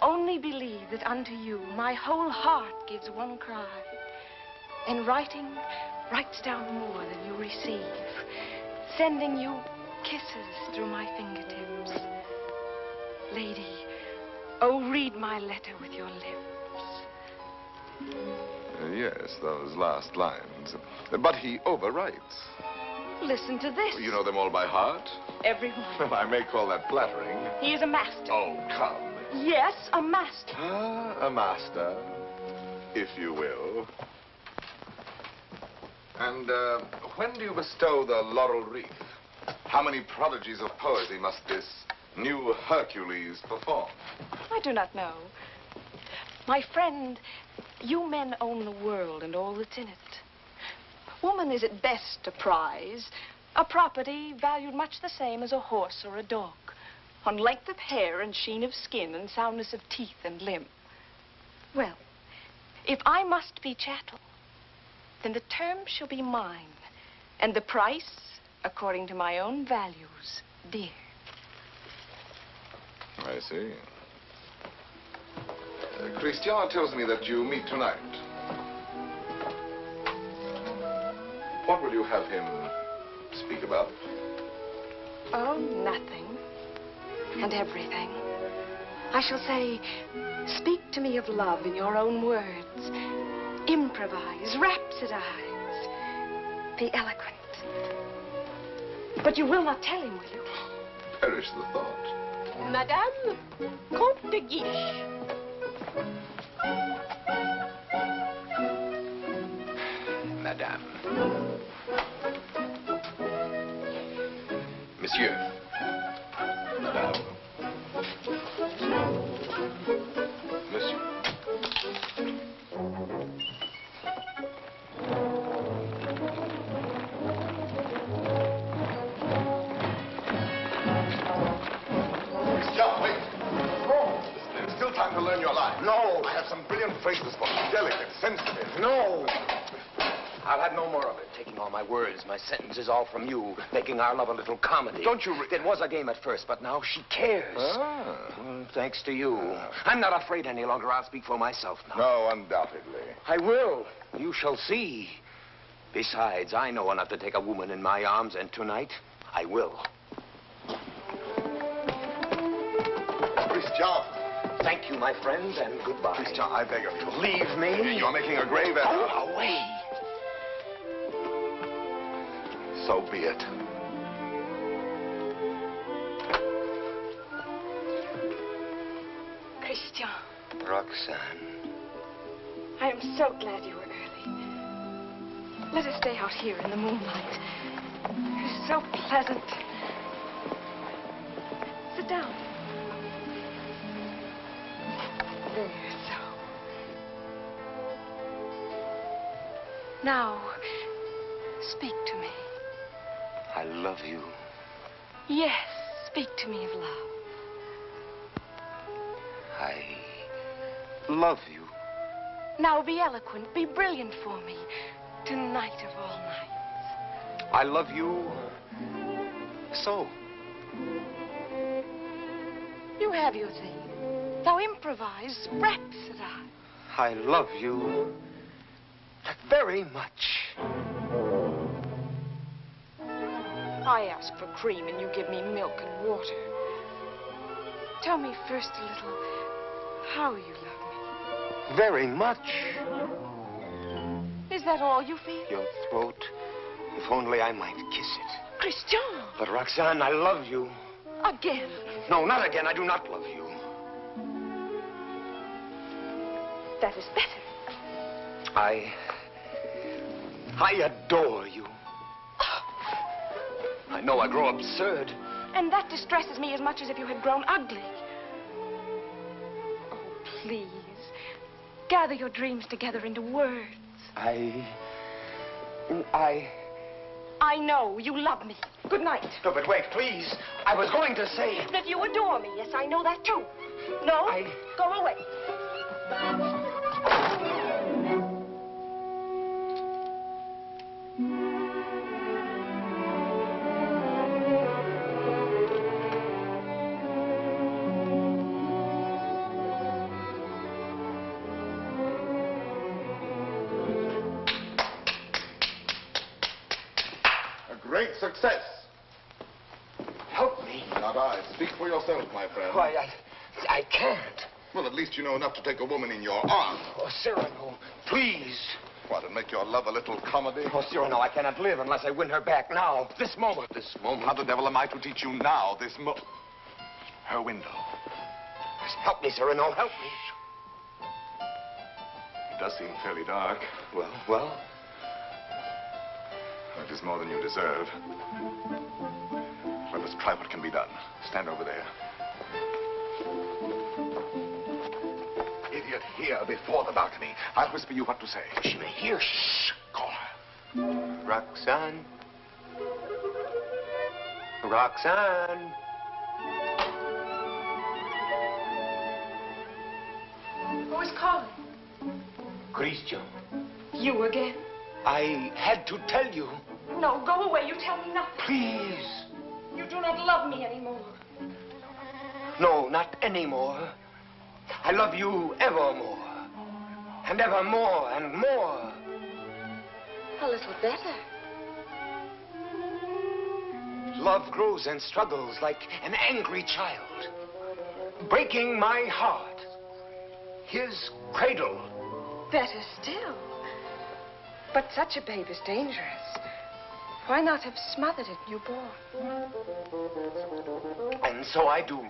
Only believe that unto you my whole heart gives one cry. And writing writes down more than you receive, sending you kisses through my fingertips. Lady, oh, read my letter with your lips. Yes, those last lines. But he overwrites. Listen to this. You know them all by heart? Everyone. Well, I may call that flattering. He is a master. Oh, come. Yes, a master. Ah, a master, if you will. And when do you bestow the laurel wreath? How many prodigies of poesy must this new Hercules perform? I do not know. My friend, you men own the world and all that's in it. Woman is at best a prize, a property valued much the same as a horse or a dog, on length of hair and sheen of skin and soundness of teeth and limb. Well, if I must be chattel, then the term shall be mine, and the price according to my own values, dear. I see. Christian tells me that you meet tonight. What will you have him speak about? Oh, nothing. And everything. I shall say, speak to me of love in your own words. Improvise, rhapsodize. Be eloquent. But you will not tell him, will you? Perish the thought. Madame, Comte de Guiche. Madame. Monsieur. Madame. Monsieur. Christian, wait. No. There's still time to learn your line. No. I have some brilliant phrases for you. Delicate, sensitive. No. I'll have no more of it. Taking all my words, my sentences, all from you. Making our love a little comedy. Don't you... It was a game at first, but now she cares. Thanks to you. I'm not afraid any longer. I'll speak for myself now. No, undoubtedly. I will. You shall see. Besides, I know enough to take a woman in my arms, and tonight, I will. Christian. Thank you, my friends, and goodbye. Christian, I beg of you. Leave me. You're making a grave error. Go away. So be it. Christian. Roxane. I am so glad you were early. Let us stay out here in the moonlight. It's so pleasant. Sit down. There, so. Now, speak to me. I love you. Yes, speak to me of love. I love you. Now be eloquent, be brilliant for me. Tonight of all nights. I love you so. You have your thing. Now improvise, rhapsodize. I love you very much. I ask for cream and you give me milk and water. Tell me first a little how you love me. Very much. Is that all you feel? Your throat. If only I might kiss it. Christian! But Roxane, I love you. Again. No, not again. I do not love you. That is better. I adore you. know I grow absurd. And that distresses me as much as if you had grown ugly. Oh, please. Gather your dreams together into words. I know you love me. Good night. No, but wait, please. I was going to say... That you adore me. Yes, I know that too. No? Go away. Great success. Help me. Not I. Speak for yourself, my friend. Why, I can't. Well, at least you know enough to take a woman in your arms. Oh, Cyrano, please. What, and make your love a little comedy? Oh, Cyrano, I cannot live unless I win her back now. This moment. This moment. How the devil am I to teach you now, her window? Help me, Cyrano, help me. It does seem fairly dark. Well? It is more than you deserve. Let us try what can be done. Stand over there. Idiot, here before the balcony. I'll whisper you what to say. She may hear. Shh. Call her. Roxane. Roxane. Who is calling? Christian. You again? I had to tell you. No, go away. You tell me nothing. Please. You do not love me anymore. No, not anymore. I love you evermore. And evermore and more. A little better. Love grows and struggles like an angry child, breaking my heart. His cradle. Better still. But such a babe is dangerous. Why not have smothered it newborn? And so I do.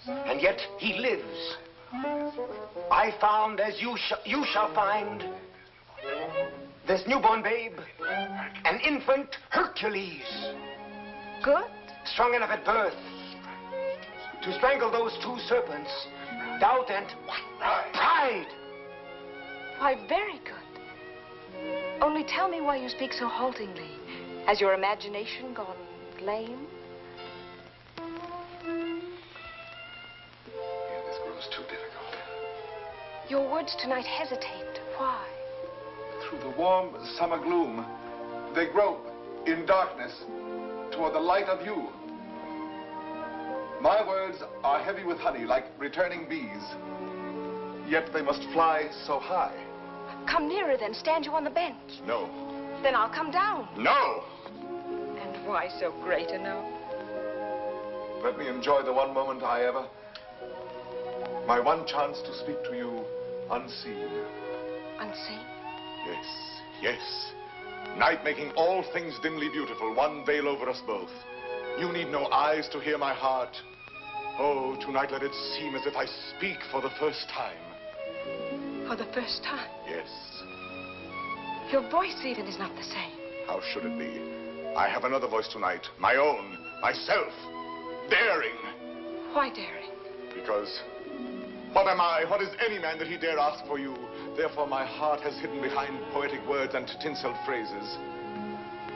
And yet he lives. I found, as you shall find, this newborn babe, an infant Hercules. Good. Strong enough at birth to strangle those two serpents, doubt and pride. Why, very good. Only tell me why you speak so haltingly. Has your imagination gone lame? This grows too difficult. Your words tonight hesitate. Why? Through the warm summer gloom, they grope in darkness toward the light of you. My words are heavy with honey, like returning bees. Yet they must fly so high. Come nearer then. Stand you on the bench. No. Then I'll come down. No! And why so great a no? Let me enjoy the one moment I ever... My one chance to speak to you unseen. Unseen? Yes, yes. Night making all things dimly beautiful, one veil over us both. You need no eyes to hear my heart. Oh, tonight let it seem as if I speak for the first time. For the first time? Yes. Your voice even is not the same. How should it be? I have another voice tonight, my own, myself, daring. Why daring? Because what am I, what is any man that he dare ask for you? Therefore my heart has hidden behind poetic words and tinseled phrases.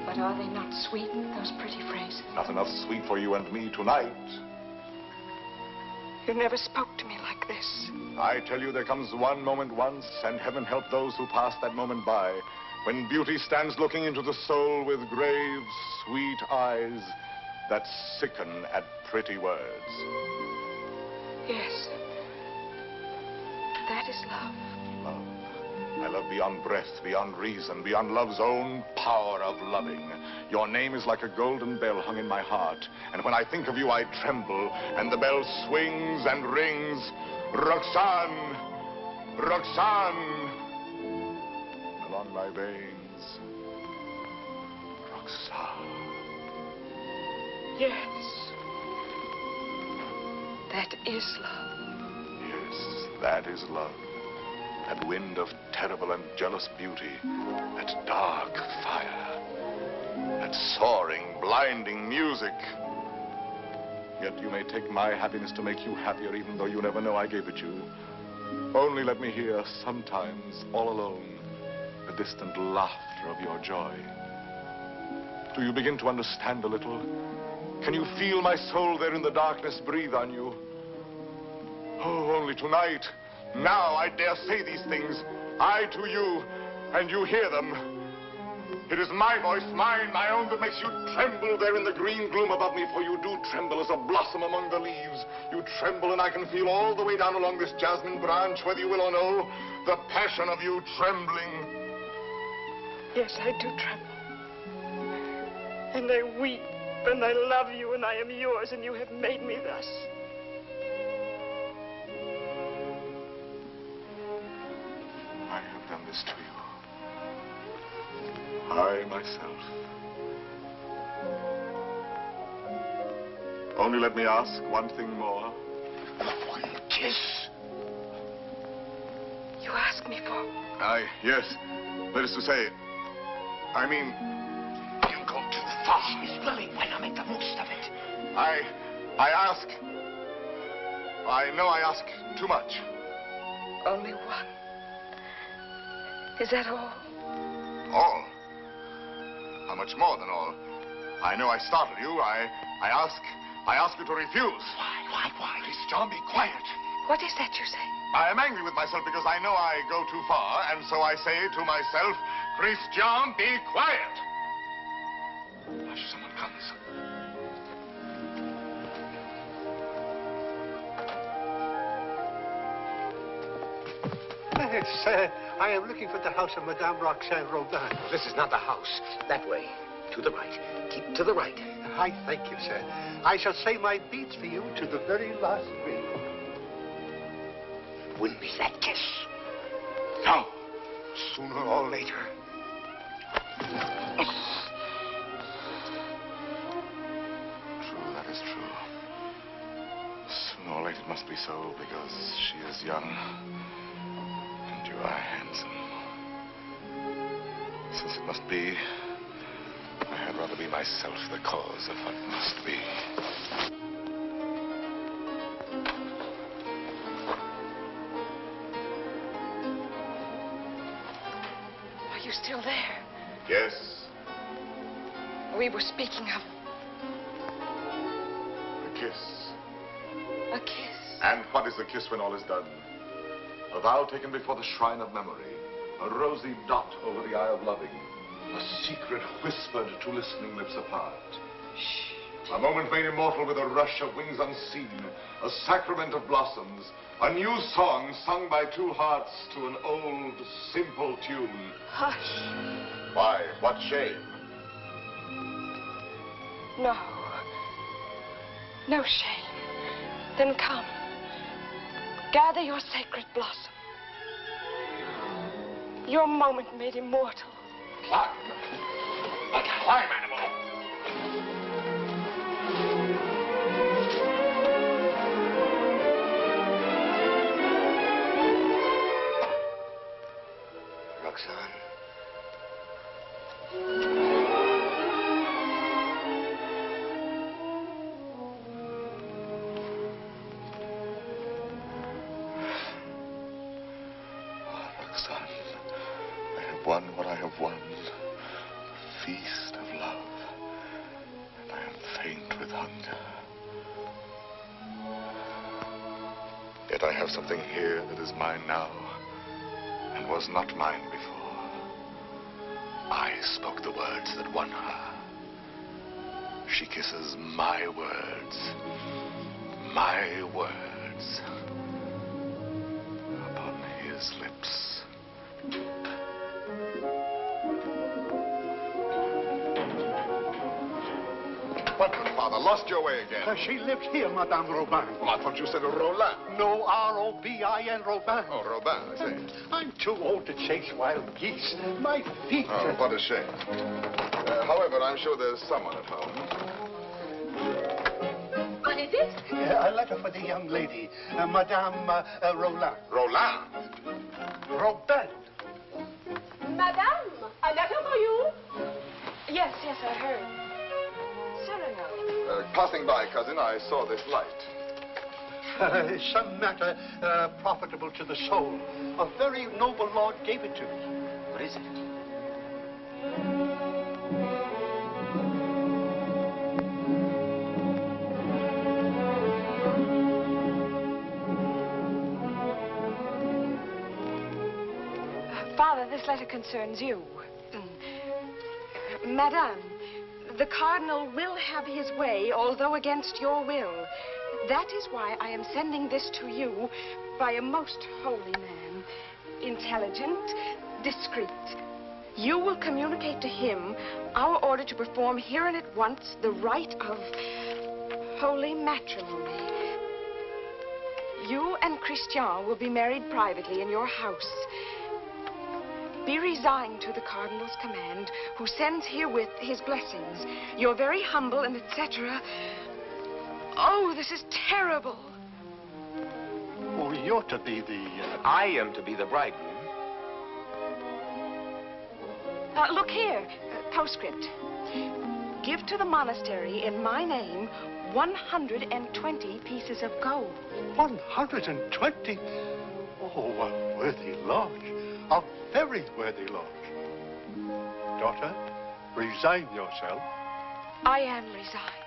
But are they not sweetened, those pretty phrases? Not enough sweet for you and me tonight. You never spoke to me like this. I tell you, there comes one moment once, and heaven help those who pass that moment by, when beauty stands looking into the soul with grave, sweet eyes that sicken at pretty words. Yes. That is love. Love. I love beyond breath, beyond reason, beyond love's own power of loving. Your name is like a golden bell hung in my heart. And when I think of you, I tremble, and the bell swings and rings. Roxane! Roxane! Along my veins. Roxane. Yes. That is love. Yes, that is love. That wind of terrible and jealous beauty. That dark fire. that soaring, blinding music. Yet you may take my happiness to make you happier, even though you never know I gave it you. Only let me hear, sometimes, all alone, the distant laughter of your joy. Do you begin to understand a little? Can you feel my soul there in the darkness breathe on you? Oh, only tonight, now I dare say these things. I to you, and you hear them. It is my voice, mine, my own, that makes you tremble there in the green gloom above me, for you do tremble as a blossom among the leaves. You tremble, and I can feel all the way down along this jasmine branch, whether you will or no, the passion of you trembling. Yes, I do tremble. And I weep, and I love you, and I am yours, and you have made me thus. I have done this to you. I, myself. Only let me ask one thing more. One kiss. You ask me for? Yes. That is to say, I mean... You go too far. She's willing. Why not make the most of it? I ask... I know I ask too much. Only one. Is that all? All? How much more than all? I know I startled you. I ask you to refuse. Why? Christian, be quiet. What is that you say? I am angry with myself because I know I go too far, and so I say to myself, Christian, be quiet. Hush, someone comes. Yes, I am looking for the house of Madame Roxane Rostand. This is not the house. That way. To the right. Keep to the right. I thank you, sir. I shall say my beads for you to the very last ring. Wouldn't be that kiss. No. Sooner or later. True, that is true. Sooner or later it must be so, because she is young. And you are handsome. Since it must be, I had rather be myself the cause of what must be. Are you still there? Yes. We were speaking of A kiss. a kiss. And what is a kiss when all is done? A vow taken before the shrine of memory. A rosy dot over the eye of loving. A secret whispered to listening lips apart. A moment made immortal with a rush of wings unseen. A sacrament of blossoms. A new song sung by two hearts to an old, simple tune. Hush. Why? What shame? No. No shame. Then come. Gather your sacred blossom. Your moment made immortal. Climb. Climb, animal. Roxane. Roxane, I have won what I have won. The feast of love. And I am faint with hunger. Yet I have something here that is mine now, and was not mine before. I spoke the words that won her. She kisses my words. My words. Upon his lips. What, Father? Lost your way again? She lives here, Madame Robin. Well, I thought you said Roland. No, R-O-B-I-N, Robin. Oh, Robin, I see. I'm too old to chase wild geese. My feet... Oh, what a shame. However, I'm sure there's someone at home. What is it? A letter for the young lady, Madame Roland. Roland? Robin. Madame, a letter for you. Yes, I heard. Cyrano. Passing by, cousin, I saw this light. Some matter profitable to the soul. A very noble lord gave it to me. What is it? Father, this letter concerns you. Madame, the Cardinal will have his way, although against your will. That is why I am sending this to you by a most holy man. Intelligent, discreet. You will communicate to him our order to perform here and at once the rite of holy matrimony. You and Christian will be married privately in your house. Be resigned to the Cardinal's command, who sends herewith his blessings. You're very humble and etc. Oh, this is terrible. Oh, you're to be the... I am to be the bridegroom. Look here, postscript. Give to the monastery in my name 120 pieces of gold. 120? Oh, a worthy lodge. A very worthy lodge. Daughter, resign yourself. I am resigned.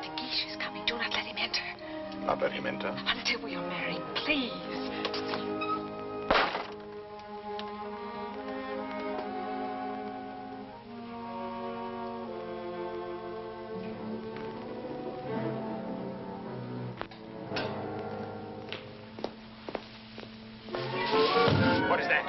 De Guiche is coming. Do not let him enter. Not let him enter. Until we are married, please. What is that?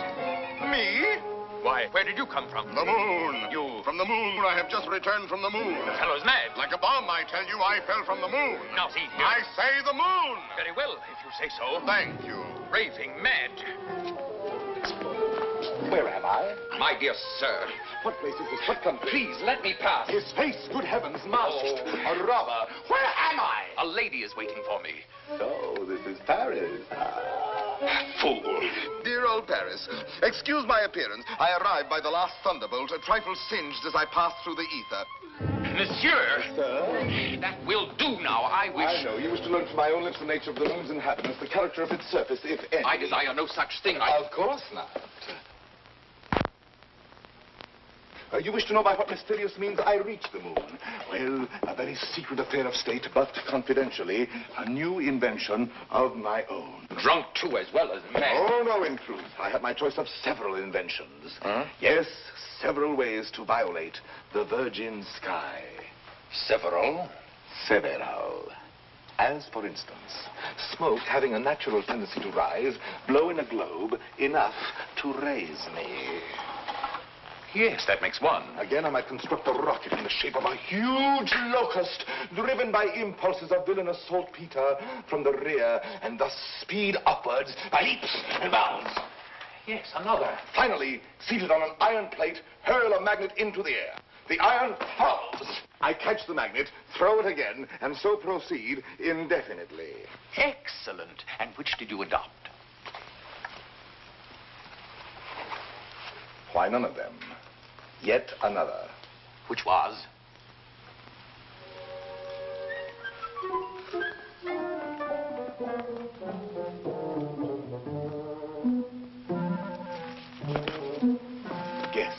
Me? Why, where did you come from? The moon. You... From the moon. I have just returned from the moon. The fellow's mad. Like a bomb, I tell you, I fell from the moon. Now, see here. I say the moon. Very well, if you say so. Thank you. Raving mad. Where am I? My dear sir. What place is this? What country? Please, let me pass. His face, good heavens, masked. Oh. A robber. Where am I? A lady is waiting for me. So, this is Paris. Fool. Dear old Paris, excuse my appearance. I arrived by the last thunderbolt, a trifle singed as I passed through the ether. Monsieur. Sir? That will do now. I wish... I know. You wish to learn from my own lips the nature of the moon's inhabitants, the character of its surface, if any. I desire no such thing. Of course not. You wish to know by what mysterious means I reached the moon? Well, a very secret affair of state, but confidentially, a new invention of my own. Drunk, too, as well as mad. Oh, no, in truth. I had my choice of several inventions. Huh? Yes, several ways to violate the virgin sky. Several? Several. As, for instance, smoke having a natural tendency to rise, blow in a globe enough to raise me. Yes, that makes one. Again, I might construct a rocket in the shape of a huge locust, driven by impulses of villainous saltpeter from the rear, and thus speed upwards by leaps and bounds. Yes, another. Finally, seated on an iron plate, hurl a magnet into the air. The iron falls. I catch the magnet, throw it again, and so proceed indefinitely. Excellent. And which did you adopt? Why none of them? Yet another. Which was? Guess.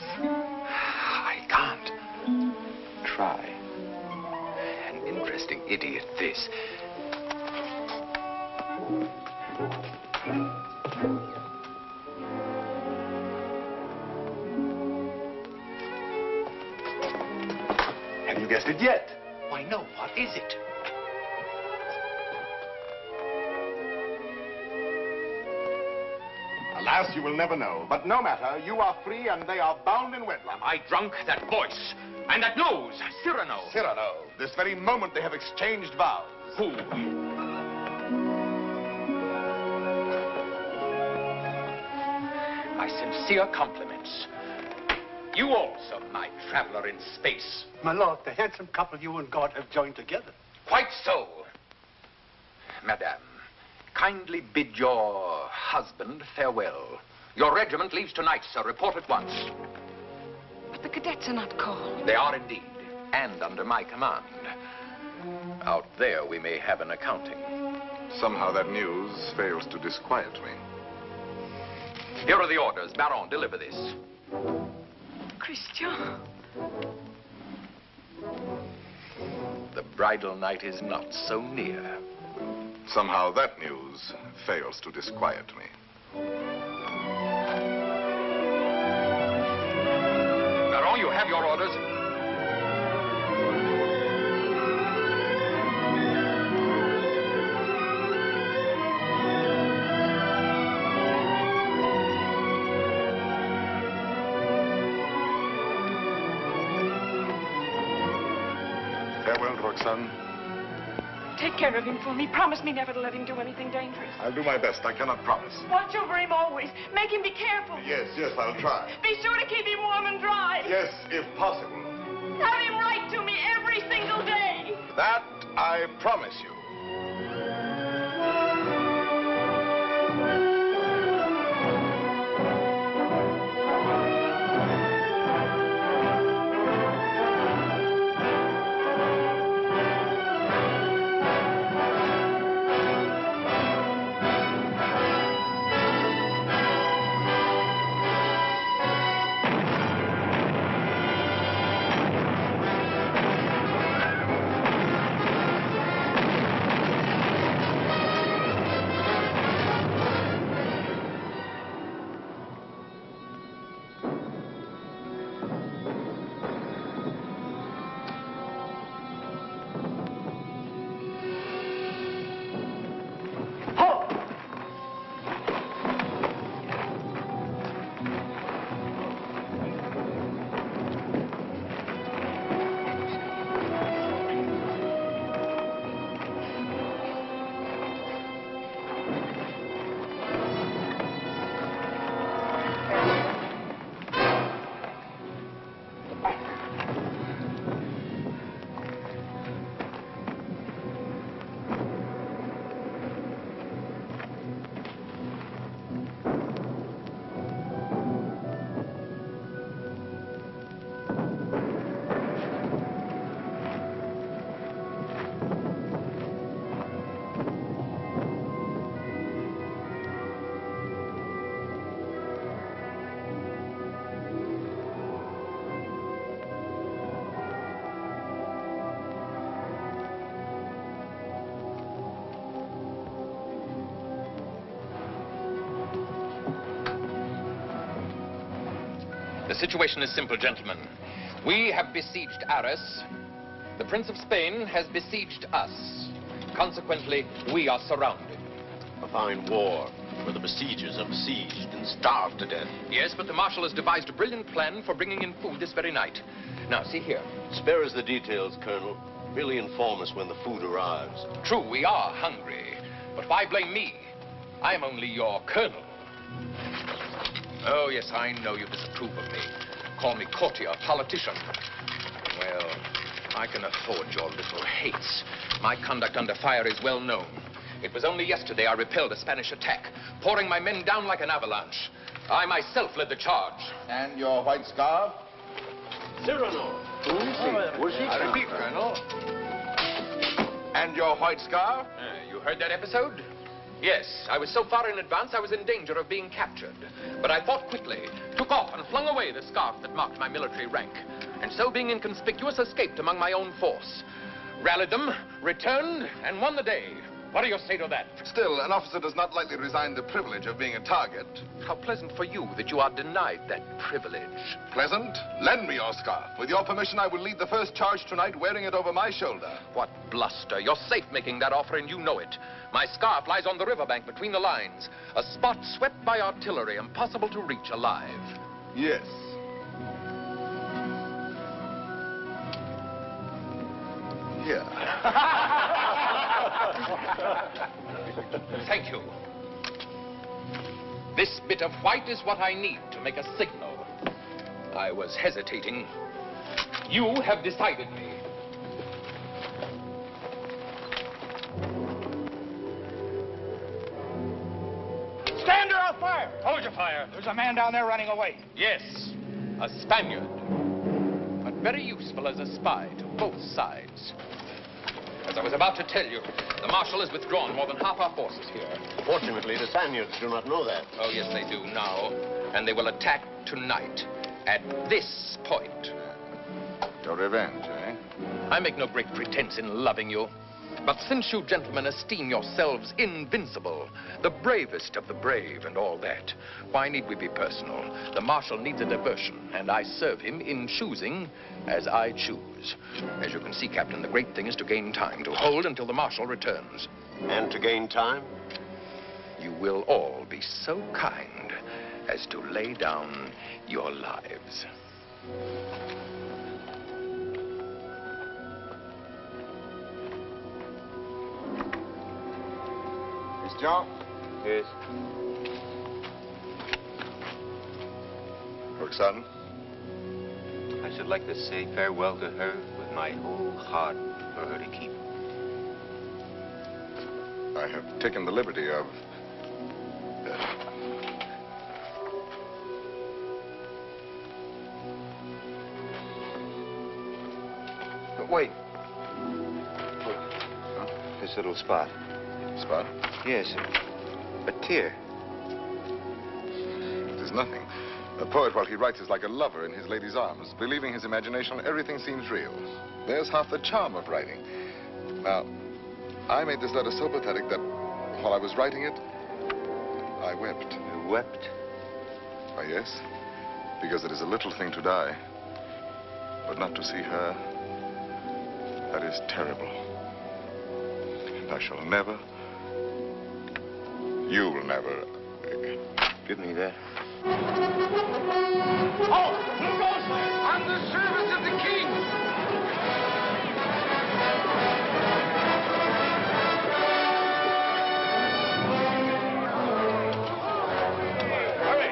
I can't. Try. An interesting idiot, this. Have you guessed it yet? Why, no. What is it? Alas, you will never know. But no matter. You are free and they are bound in wedlock. Am I drunk? That voice. And that nose. Cyrano. Cyrano. This very moment they have exchanged vows. Who? My sincere compliments. You also, my traveler in space. My lord, the handsome couple you and God have joined together. Quite so. Madame, kindly bid your husband farewell. Your regiment leaves tonight, sir. Report at once. But the cadets are not called. They are indeed, and under my command. Out there, we may have an accounting. Somehow that news fails to disquiet me. Here are the orders. Baron, deliver this. Christian. The bridal night is not so near. Somehow that news fails to disquiet me. Baron, you have your orders. Farewell, Roxane. Take care of him for me. Promise me never to let him do anything dangerous. I'll do my best. I cannot promise. Watch over him always. Make him be careful. Yes, I'll try. Be sure to keep him warm and dry. Yes, if possible. Have him write to me every single day. That I promise you. The situation is simple, gentlemen. We have besieged Arras. The Prince of Spain has besieged us. Consequently, we are surrounded. A fine war, where the besiegers are besieged and starved to death. Yes, but the Marshal has devised a brilliant plan for bringing in food this very night. Now, see here. Spare us the details, Colonel. Merely inform us when the food arrives. True, we are hungry. But why blame me? I'm only your colonel. Oh, yes, I know you disapprove of me. Call me courtier, politician. Well, I can afford your little hates. My conduct under fire is well known. It was only yesterday I repelled a Spanish attack, pouring my men down like an avalanche. I myself led the charge. And your white scarf? Cyrano. I repeat, Colonel. And your white scarf? You heard that episode? Yes, I was so far in advance I was in danger of being captured. But I fought quickly, took off and flung away the scarf that marked my military rank. And so, being inconspicuous, escaped among my own force. Rallied them, returned, and won the day. What do you say to that? Still, an officer does not lightly resign the privilege of being a target. How pleasant for you that you are denied that privilege. Pleasant? Lend me your scarf. With your permission, I will lead the first charge tonight wearing it over my shoulder. What bluster. You're safe making that offer, and you know it. My scarf lies on the riverbank between the lines. A spot swept by artillery, impossible to reach alive. Yes. Here. Thank you. This bit of white is what I need to make a signal. I was hesitating. You have decided me. Hold your fire. There's a man down there running away. Yes, a Spaniard. But very useful as a spy to both sides. As I was about to tell you, the Marshal has withdrawn more than half our forces here. Fortunately, the Spaniards do not know that. Oh, yes, they do now. And they will attack tonight at this point. Your revenge, eh? I make no great pretense in loving you. But since you gentlemen esteem yourselves invincible, the bravest of the brave and all that, why need we be personal? The Marshal needs a diversion, and I serve him in choosing as I choose. As you can see, Captain, the great thing is to gain time, to hold until the Marshal returns. And to gain time? You will all be so kind as to lay down your lives. John? Yes. Roxane? I should like to say farewell to her with my whole heart for her to keep. I have taken the liberty of... But wait. This little spot. Spot? Yes, a tear. It is nothing. A poet, while he writes, is like a lover in his lady's arms. Believing his imagination, everything seems real. There's half the charm of writing. Now, I made this letter so pathetic that while I was writing it, I wept. You wept? Why, yes. Because it is a little thing to die. But not to see her, that is terrible. And I shall never... You will never... Give me that. Oh, who goes there? On the service of the king.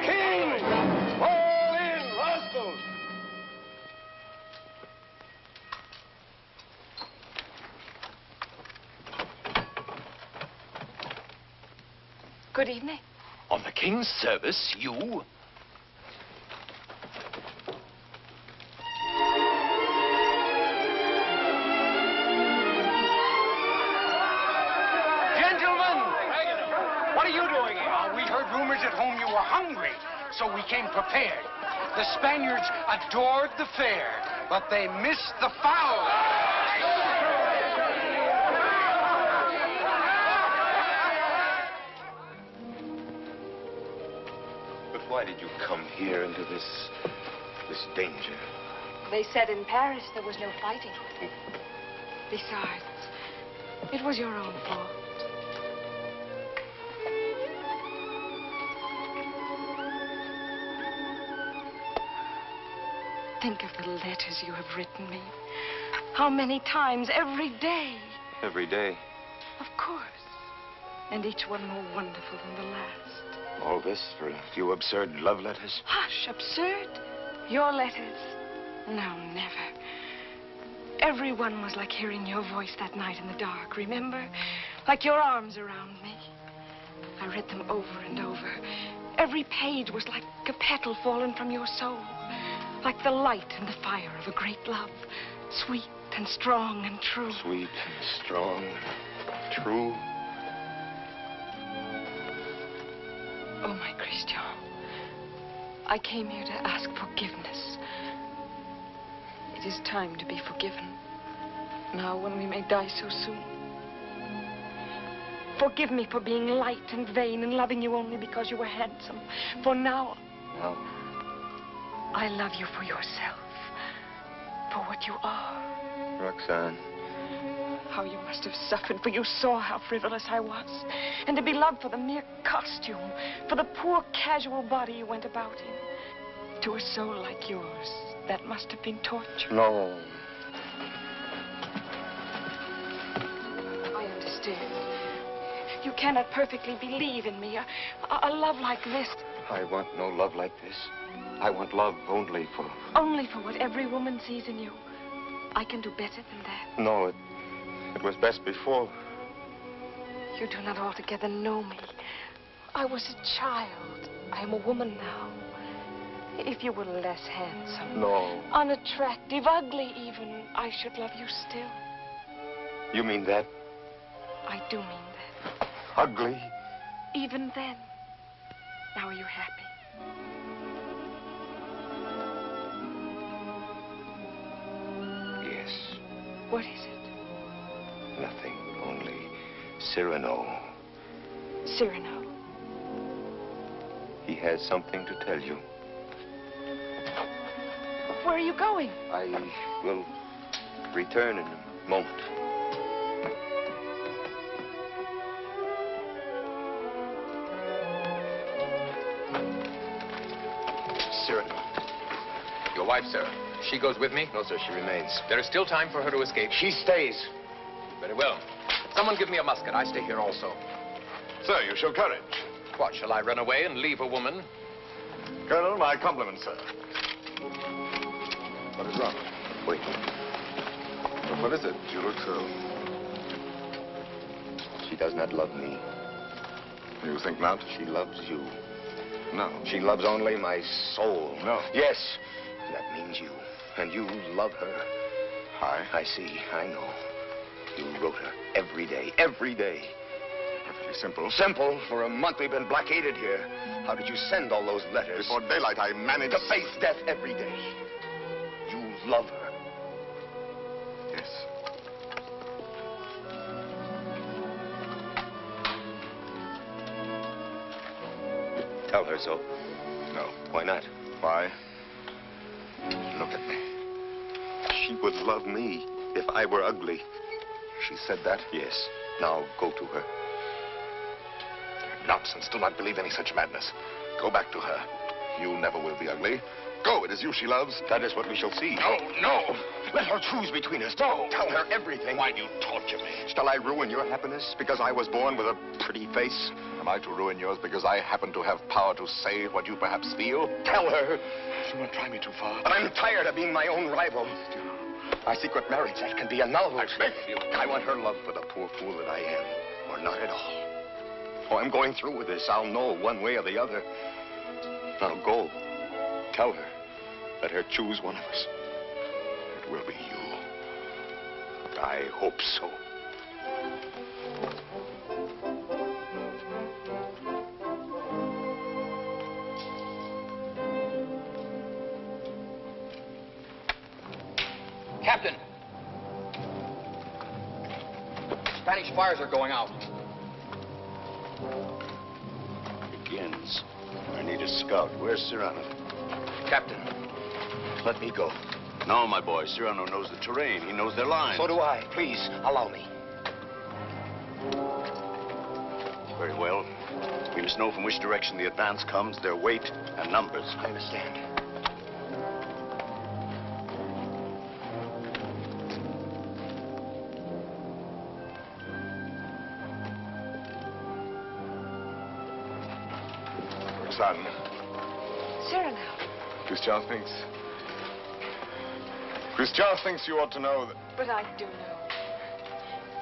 King! Fall in, rascals! Good evening. On the King's service, you? Gentlemen! What are you doing here? We heard rumors at home you were hungry, so we came prepared. The Spaniards adored the fare, but they missed the fowl. Why did you come here into this danger? They said in Paris there was no fighting. Besides, it was your own fault. Think of the letters you have written me. How many times every day? Every day. Of course. And each one more wonderful than the last. All this for a few absurd love letters? Hush, absurd? Your letters? No, never. Every one was like hearing your voice that night in the dark, remember? Like your arms around me. I read them over and over. Every page was like a petal fallen from your soul. Like the light and the fire of a great love. Sweet and strong and true. Sweet and strong, true. Oh, my Christian. I came here to ask forgiveness. It is time to be forgiven. Now, when we may die so soon. Forgive me for being light and vain and loving you only because you were handsome. For now... No. I love you for yourself. For what you are. Roxane. How you must have suffered, for you saw how frivolous I was. And to be loved for the mere costume, for the poor casual body you went about in. To a soul like yours, that must have been torture. No. I understand. You cannot perfectly believe in me. A love like this. I want no love like this. I want love only for... Only for what every woman sees in you. I can do better than that. No, it was best before. You do not altogether know me. I was a child. I am a woman now. If you were less handsome, No. unattractive, ugly even, I should love you still. You mean that? I do mean that. Ugly? Even then. Now are you happy? Yes. What is it? Nothing. Only Cyrano. Cyrano. He has something to tell you. Where are you going? I will return in a moment. Cyrano. Your wife, sir. She goes with me? No, sir, she remains. There is still time for her to escape. She stays. Very well. Someone give me a musket. I stay here also. Sir, you show courage. What, shall I run away and leave a woman? Colonel, my compliments, sir. What is wrong? Wait. But what is it? You look so... She does not love me. You think not? She loves you. No. She loves only my soul. No. Yes. That means you. And you love her. I see. I know. You wrote her every day. Every day. Perfectly simple. Simple. For a month we've been blockaded here. How did you send all those letters? Before daylight, I managed... To face death every day. You love her. Yes. Tell her so. No. Why not? Why? Look at me. She would love me if I were ugly. She said that? Yes. Now go to her. Nonsense. Do not believe any such madness. Go back to her. You never will be ugly. Go. It is you she loves. That is what we shall see. No, no. Let her choose between us. No. Tell her everything. Why do you torture me? Shall I ruin your happiness because I was born with a pretty face? Am I to ruin yours because I happen to have power to say what you perhaps feel? Tell her. Do not try me too far. But I'm tired of being my own rival. My secret marriage, that can be annulled. I beg of you. I want her love for the poor fool that I am, or not at all. Oh, I'm going through with this. I'll know one way or the other. Now go. Tell her. Let her choose one of us. It will be you. I hope so. Captain! Spanish fires are going out. Begins. I need a scout. Where's Cyrano? Captain. Let me go. No, my boy. Cyrano knows the terrain. He knows their lines. So do I. Please, allow me. Very well. We must know from which direction the advance comes, their weight and numbers. I understand. Roxane. Cyrano. Christian thinks you ought to know that... But I do know.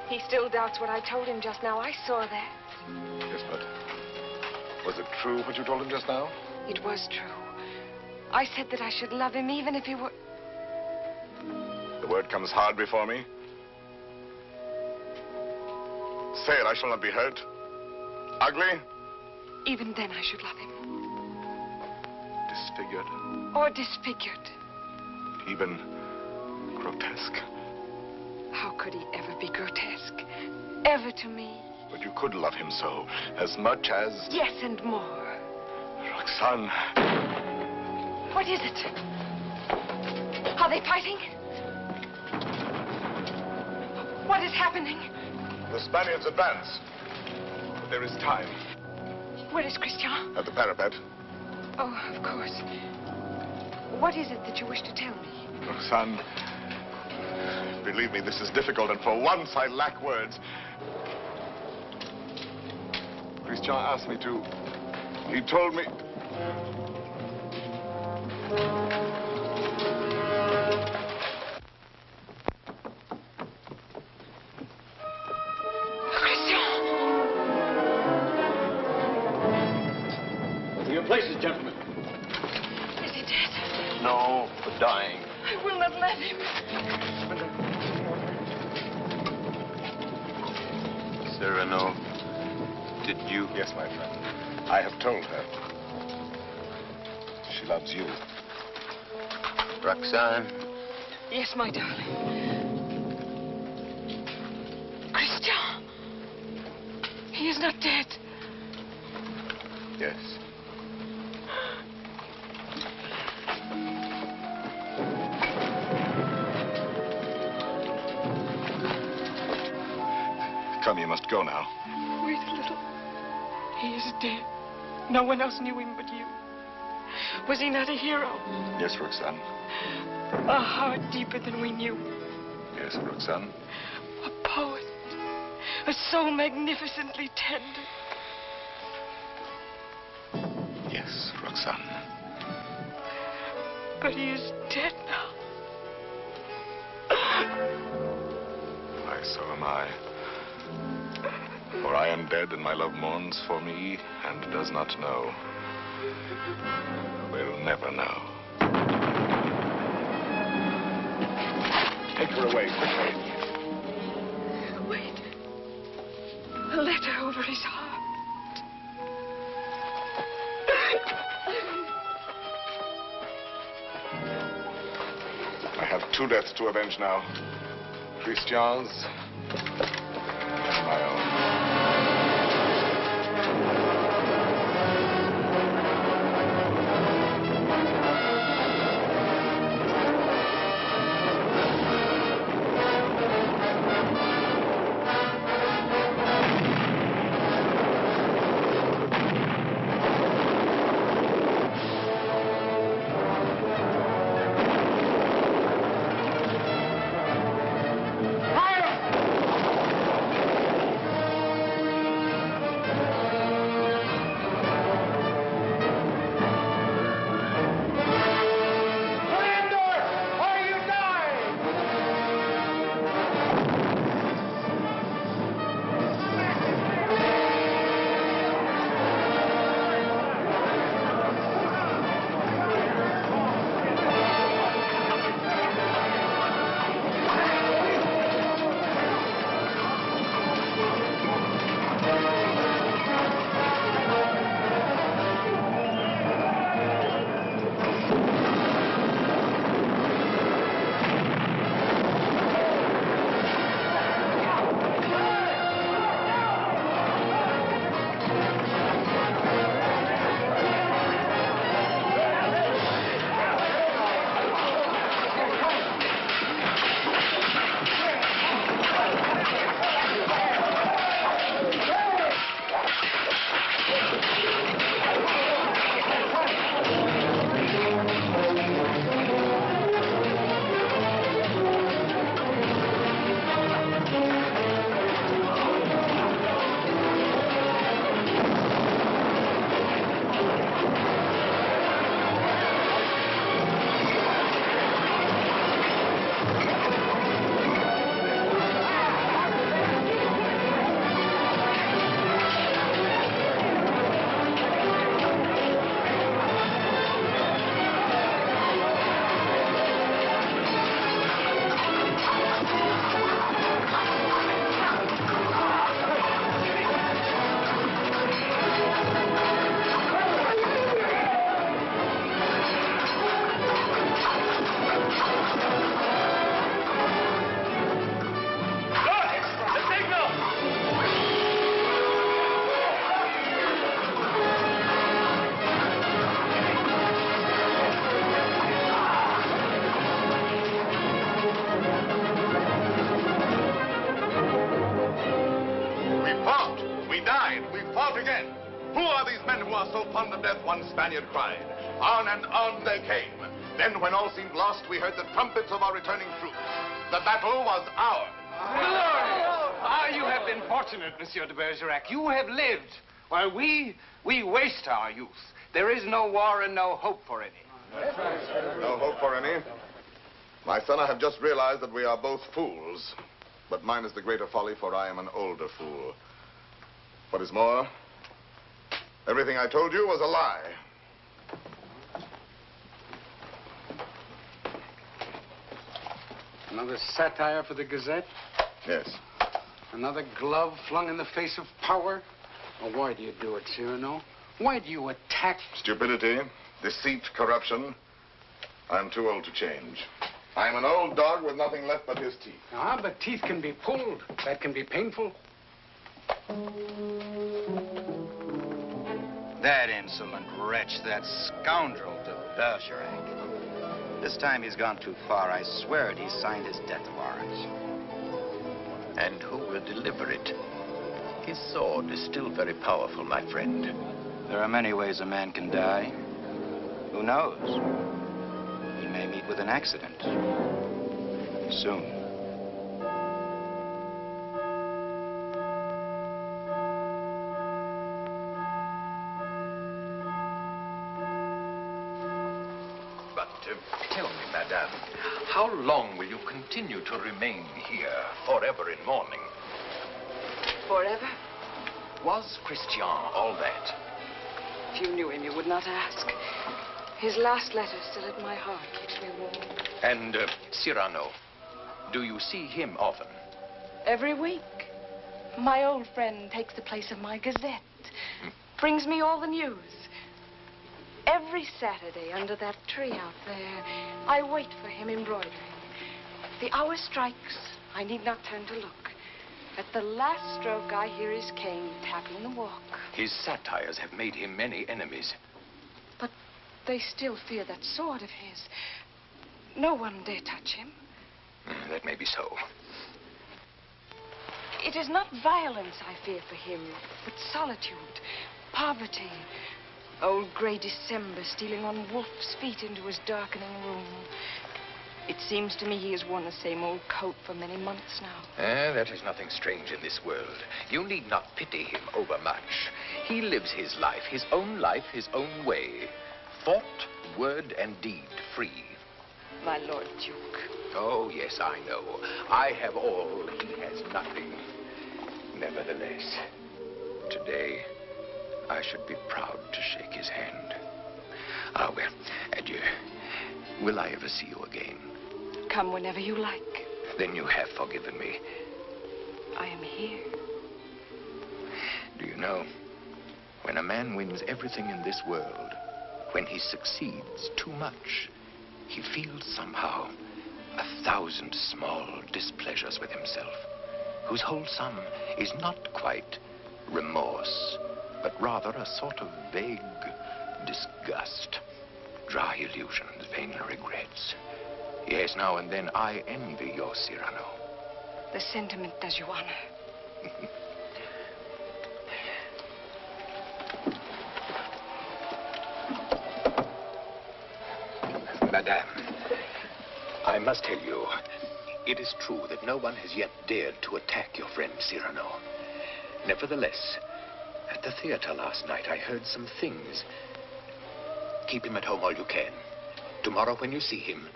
He still doubts what I told him just now. I saw that. Yes, but... Was it true what you told him just now? It was true. I said that I should love him even if he were... The word comes hard before me. Say it, I shall not be hurt. Ugly? Even then I should love him. Disfigured? Or disfigured. Even grotesque? How could he ever be grotesque? Ever to me? But you could love him so, as much as... Yes, and more. Roxane. What is it? Are they fighting? What is happening? The Spaniards advance. But there is time. Where is Christian? At the parapet. Oh, of course. What is it that you wish to tell me? Roxane, believe me, this is difficult, and for once I lack words. Christian asked me to... He told me... To your place, Cyrano, did you? Yes, my friend. I have told her. She loves you. Roxane? Yes, my darling. Christian! He is not dead. Yes. Come, you must go now. Wait a little. He is dead. No one else knew him but you. Was he not a hero? Yes, Roxane. A heart deeper than we knew. Yes, Roxane. A poet. A soul magnificently tender. Yes, Roxane. But he is dead now. Why, so am I. For I am dead, and my love mourns for me, and does not know. Will never know. Take her away, quickly. Wait. A letter over his heart. I have 2 deaths to avenge now. Christian's and my own. Spaniard cried. On and on they came. Then, when all seemed lost, we heard the trumpets of our returning troops. The battle was ours. You have been fortunate, Monsieur de Bergerac. You have lived, while we waste our youth. There is no war and no hope for any. No hope for any? My son, I have just realized that we are both fools. But mine is the greater folly, for I am an older fool. What is more, everything I told you was a lie. Another satire for the Gazette? Yes. Another glove flung in the face of power? Well, why do you do it, Cyrano? Why do you attack... Stupidity, deceit, corruption. I'm too old to change. I'm an old dog with nothing left but his teeth. Ah, but teeth can be pulled. That can be painful. That insolent wretch, that scoundrel de Bergerac. This time he's gone too far. I swear it, he signed his death warrant. And who will deliver it? His sword is still very powerful, my friend. There are many ways a man can die. Who knows? He may meet with an accident. Soon. But tell me, madame, how long will you continue to remain here, forever in mourning? Forever? Was Christian all that? If you knew him, you would not ask. His last letter still at my heart keeps me warm. And Cyrano, do you see him often? Every week. My old friend takes the place of my gazette. Brings me all the news. Every Saturday under that tree out there, I wait for him embroidering. The hour strikes. I need not turn to look. At the last stroke, I hear his cane tapping the walk. His satires have made him many enemies. But they still fear that sword of his. No one dare touch him. That may be so. It is not violence I fear for him, but solitude, poverty. Old gray December stealing on wolf's feet into his darkening room. It seems to me he has worn the same old coat for many months now. That is nothing strange in this world. You need not pity him overmuch. He lives his life, his own way. Thought, word, and deed free. My Lord Duke. Oh, yes, I know. I have all, he has nothing. Nevertheless, today, I should be proud to shake his hand. Ah, well, adieu. Will I ever see you again? Come whenever you like. Then you have forgiven me. I am here. Do you know, when a man wins everything in this world, when he succeeds too much, he feels somehow 1,000 small displeasures with himself, whose whole sum is not quite remorse, but rather a sort of vague disgust. Dry illusions, vain regrets. Yes, now and then I envy your Cyrano. The sentiment does you honor. Madame, I must tell you, it is true that no one has yet dared to attack your friend Cyrano. Nevertheless, at the theater last night, I heard some things. Keep him at home all you can. Tomorrow when you see him,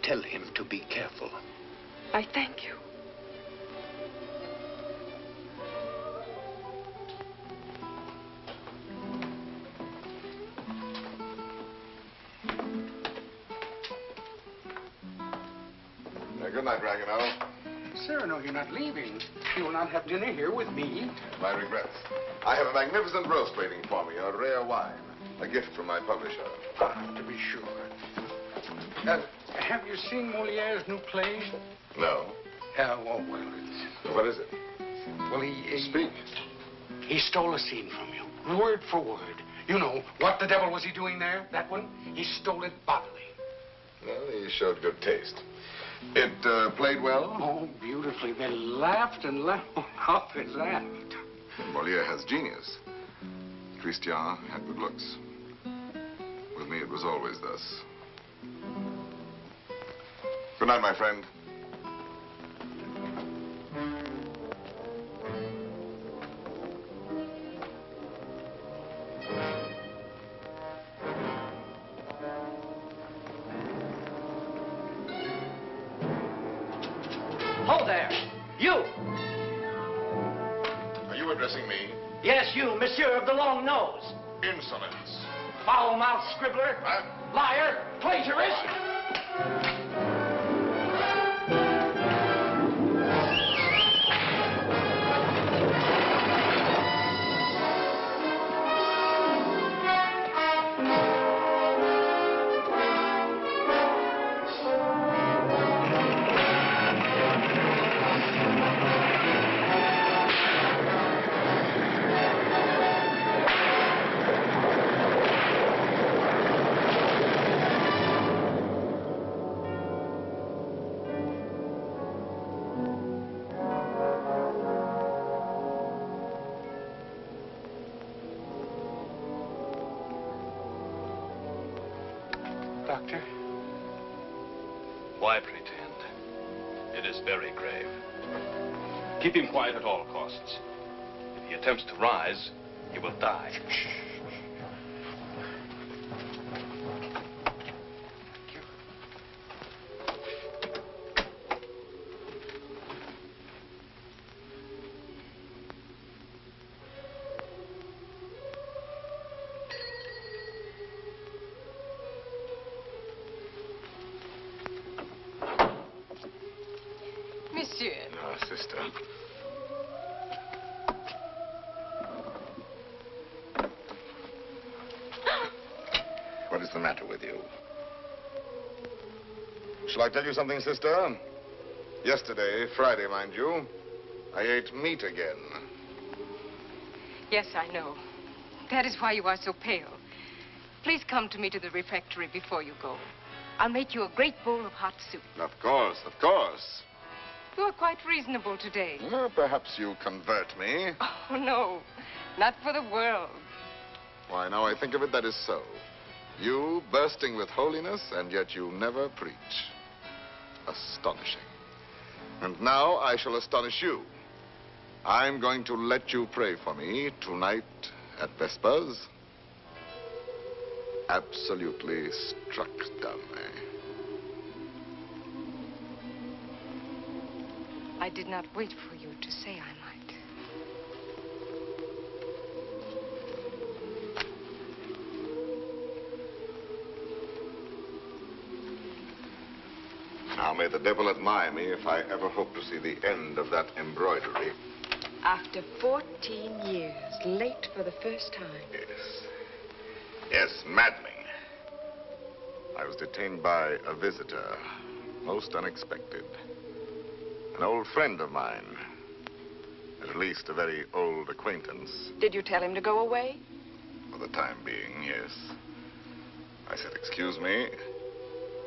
tell him to be careful. I thank you. Good night, Ragueneau. Cyrano, you're not leaving. You will not have dinner here with me. My regrets. I have a magnificent roast waiting for me, a rare wine. A gift from my publisher. To be sure. Have you seen Moliere's new play? No. Oh, well, it's... What is it? Well, he... Speak. He stole a scene from you, word for word. You know, what the devil was he doing there? That one? He stole it bodily. Well, he showed good taste. It played well? Oh, beautifully. They laughed and laughed. How they laughed. Moliere has genius. Christian had good looks. With me, it was always thus. Good night, my friend. Hold there! You! Are you addressing me? Yes, you, monsieur of the long nose. Insolence. Foul-mouthed scribbler. Liar. Plagiarist. Doctor? Why pretend? It is very grave. Keep him quiet at all costs. If he attempts to rise, he will die. Monsieur. No, sister. What is the matter with you? Shall I tell you something, sister? Yesterday, Friday, mind you, I ate meat again. Yes, I know. That is why you are so pale. Please come to me to the refectory before you go. I'll make you a great bowl of hot soup. Of course, of course. You are quite reasonable today. Well, perhaps you convert me. Oh, no. Not for the world. Why, now I think of it, that is so. You bursting with holiness, and yet you never preach. Astonishing. And now I shall astonish you. I'm going to let you pray for me tonight at Vespers. Absolutely struck dumb, eh? I did not wait for you to say I might. Now, may the devil admire me if I ever hope to see the end of that embroidery. After 14 years, late for the first time. Yes. Yes, maddening. I was detained by a visitor, most unexpected. An old friend of mine. At least a very old acquaintance. Did you tell him to go away? For the time being, yes. I said, excuse me,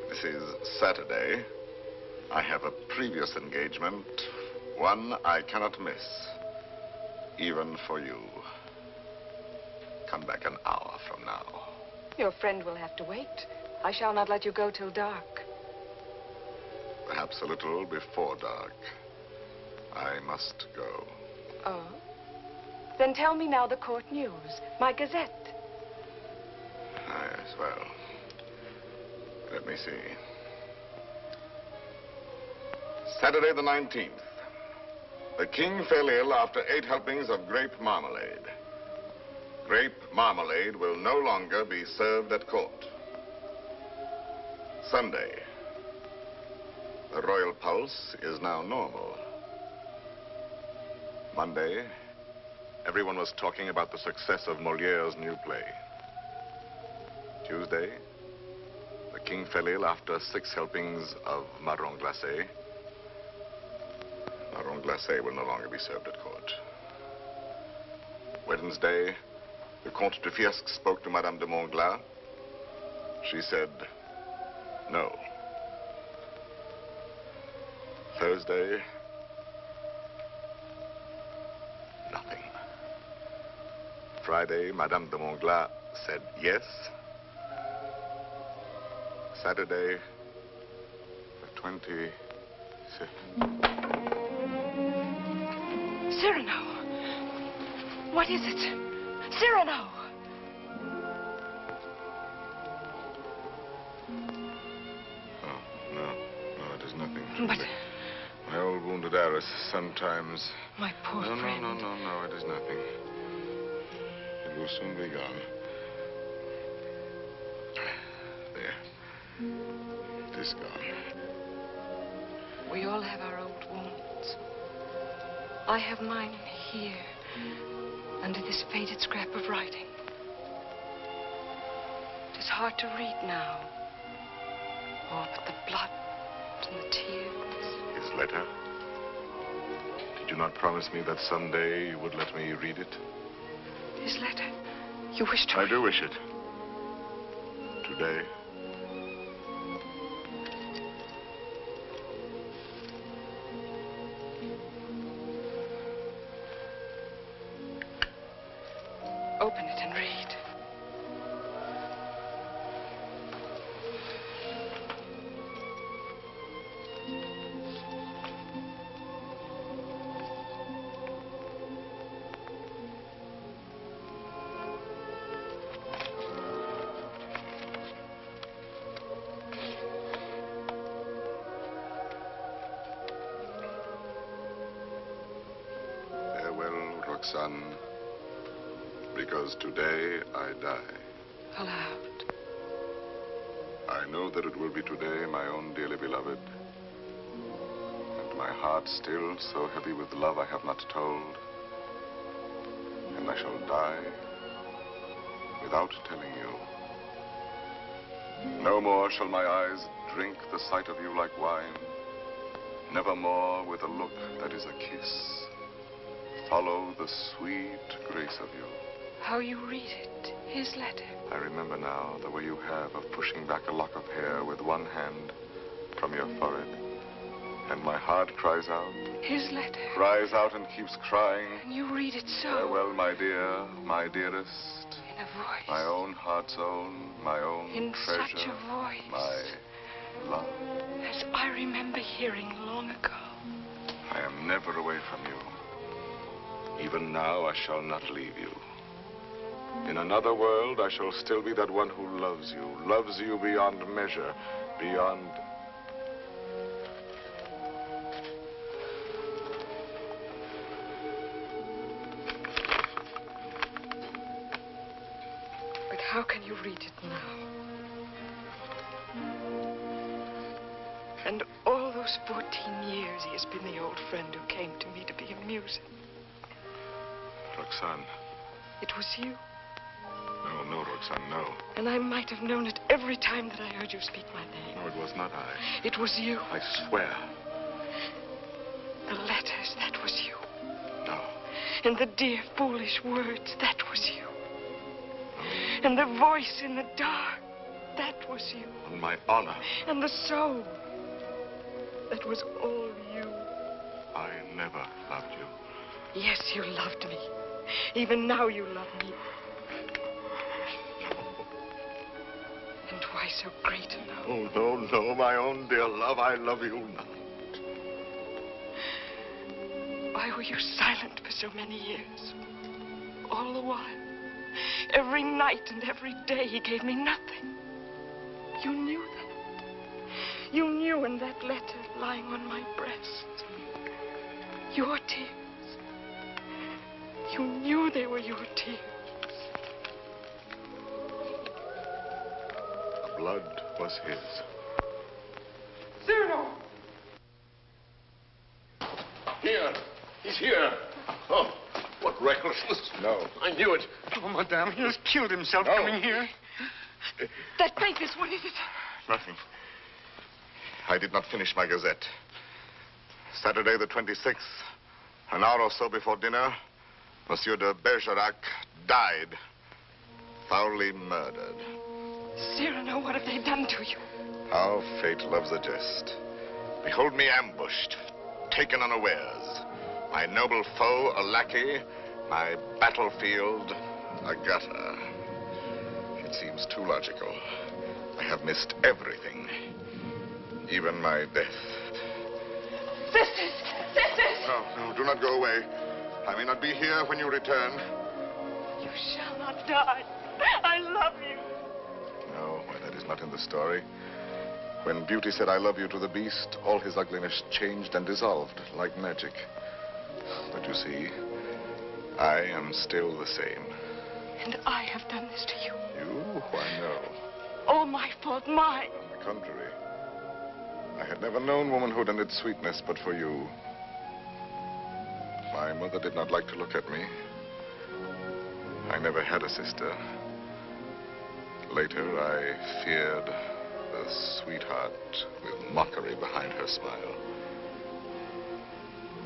this is Saturday. I have a previous engagement, one I cannot miss, even for you. Come back an hour from now. Your friend will have to wait. I shall not let you go till dark. Perhaps a little before dark. I must go. Oh? Then tell me now the court news. My Gazette. Ah, yes, well. Let me see. Saturday the 19th. The king fell ill after 8 helpings of grape marmalade. Grape marmalade will no longer be served at court. Sunday. The royal pulse is now normal. Monday, everyone was talking about the success of Moliere's new play. Tuesday, the king fell ill after 6 helpings of marron glacé. Marron glacé will no longer be served at court. Wednesday, the Comte de Fiesque spoke to Madame de Montglat. She said, no. Thursday, nothing. Friday, Madame de Montglat said yes. Saturday, the 26th. Cyrano! What is it? Cyrano! Oh, no, it is nothing. But... my old wounded heiress sometimes... My poor friend. No, it is nothing. It will soon be gone. There. It is gone. We all have our old wounds. I have mine here, under this faded scrap of writing. It is hard to read now. Oh, but the blood and the tears. His letter? Did you not promise me that someday you would let me read it? His letter? You wish to... I do wish it. Today. Open it and read. Roxane, because today I die. Aloud. I know that it will be today, my own dearly beloved. And my heart still so heavy with love I have not told. And I shall die without telling you. No more shall my eyes drink the sight of you like wine. Nevermore with a look that is a kiss. Follow the sweet grace of you. How you read it, his letter. I remember now the way you have of pushing back a lock of hair with one hand from your forehead. And my heart cries out. His letter. Cries out and keeps crying. And you read it so. Farewell, my dear, my dearest. In a voice. My own heart's own, my own in treasure. In such a voice. My love. As I remember hearing long ago. I am never away from you. Even now I shall not leave you. In another world, I shall still be that one who loves you beyond measure, beyond... But how can you read it now? And all those 14 years he has been the old friend who came to me to be amusing. Roxane. It was you. No, Roxane, no. And I might have known it every time that I heard you speak my name. No, it was not I. It was you. I swear. The letters, that was you. No. And the dear, foolish words, that was you. And the voice in the dark, that was you. On my honor. And the soul, that was all you. I never loved you. Yes, you loved me. Even now you love me. And why so great a love? Oh, no, my own dear love, I love you not. Why were you silent for so many years? All the while. Every night and every day he gave me nothing. You knew that. You knew in that letter lying on my breast. Your tears. You knew they were your tears. The blood was his. Cyrano! Here. He's here. Oh, what recklessness. No. I knew it. Oh, madame, he has killed himself coming here. That papers, what is it? Nothing. I did not finish my gazette. Saturday the 26th, an hour or so before dinner, Monsieur de Bergerac died. Foully murdered. Cyrano, what have they done to you? How fate loves a jest. Behold me ambushed, taken unawares. My noble foe, a lackey. My battlefield, a gutter. It seems too logical. I have missed everything. Even my death. Sisters! Sisters! No, do not go away. I may not be here when you return. You shall not die. I love you. No, well, that is not in the story. When Beauty said I love you to the beast, all his ugliness changed and dissolved like magic. But you see, I am still the same. And I have done this to you. You? Why, no. All my fault, mine. On the contrary. I had never known womanhood and its sweetness but for you. My mother did not like to look at me. I never had a sister. Later, I feared the sweetheart with mockery behind her smile.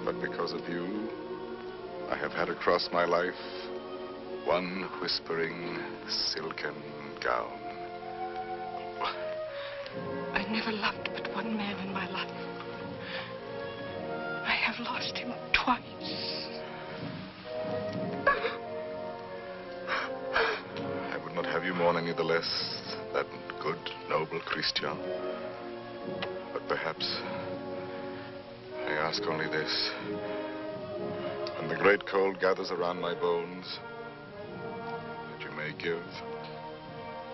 But because of you, I have had across my life one whispering silken gown. I never loved but one man in my life. I have lost him twice. I would not have you mourn any the less, that good, noble Christian. But perhaps I ask only this. When the great cold gathers around my bones, that you may give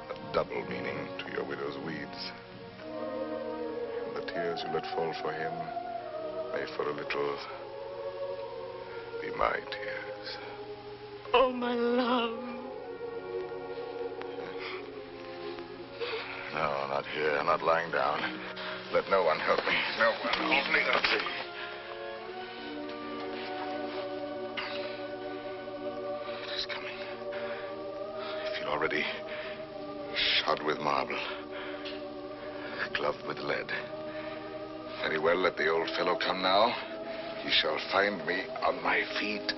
a double meaning to your widow's weeds. And the tears you let fall for him may for a little be my tears. Oh, my love. No, not here, not lying down. Let no one help me. No one. Only the sea. It is coming. I feel already shod with marble, gloved with lead. Very well, let the old fellow come now. He shall find me on my feet.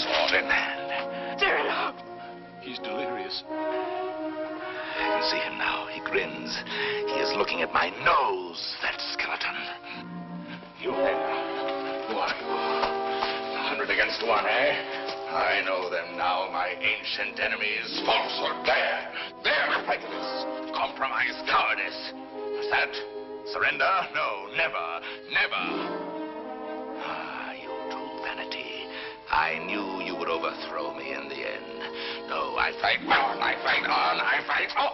Sword in hand. Cyrano! He's delirious. I can see him now. He grins. He is looking at my nose, that skeleton. You there. Who are you? 100 against 1, eh? I know them now, my ancient enemies. Falsehood. There. Prejudice. Compromise. Cowardice. What's that? Surrender? No, never. Ah, you true vanity. I knew you would overthrow me in the end. No, I fight on, I fight on, I fight on.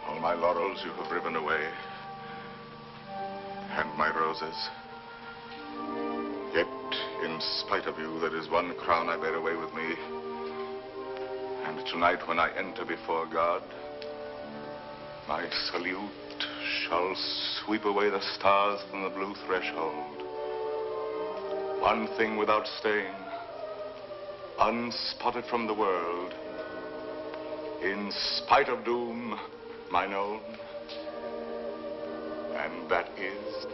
All my laurels you have riven away, and my roses. Yet, in spite of you, there is one crown I bear away with me. And tonight, when I enter before God, my salute shall sweep away the stars from the blue threshold. One thing without stain, unspotted from the world, in spite of doom, mine own, and that is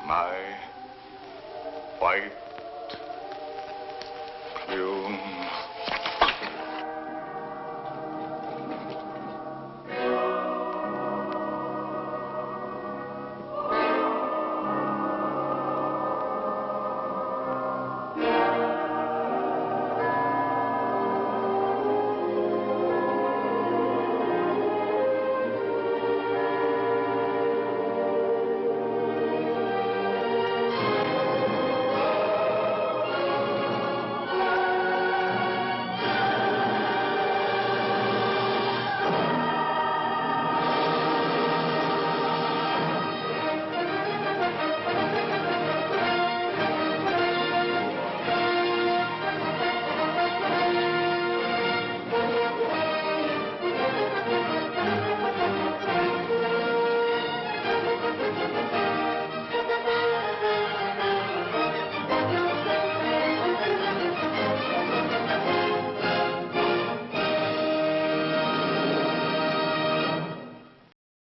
my white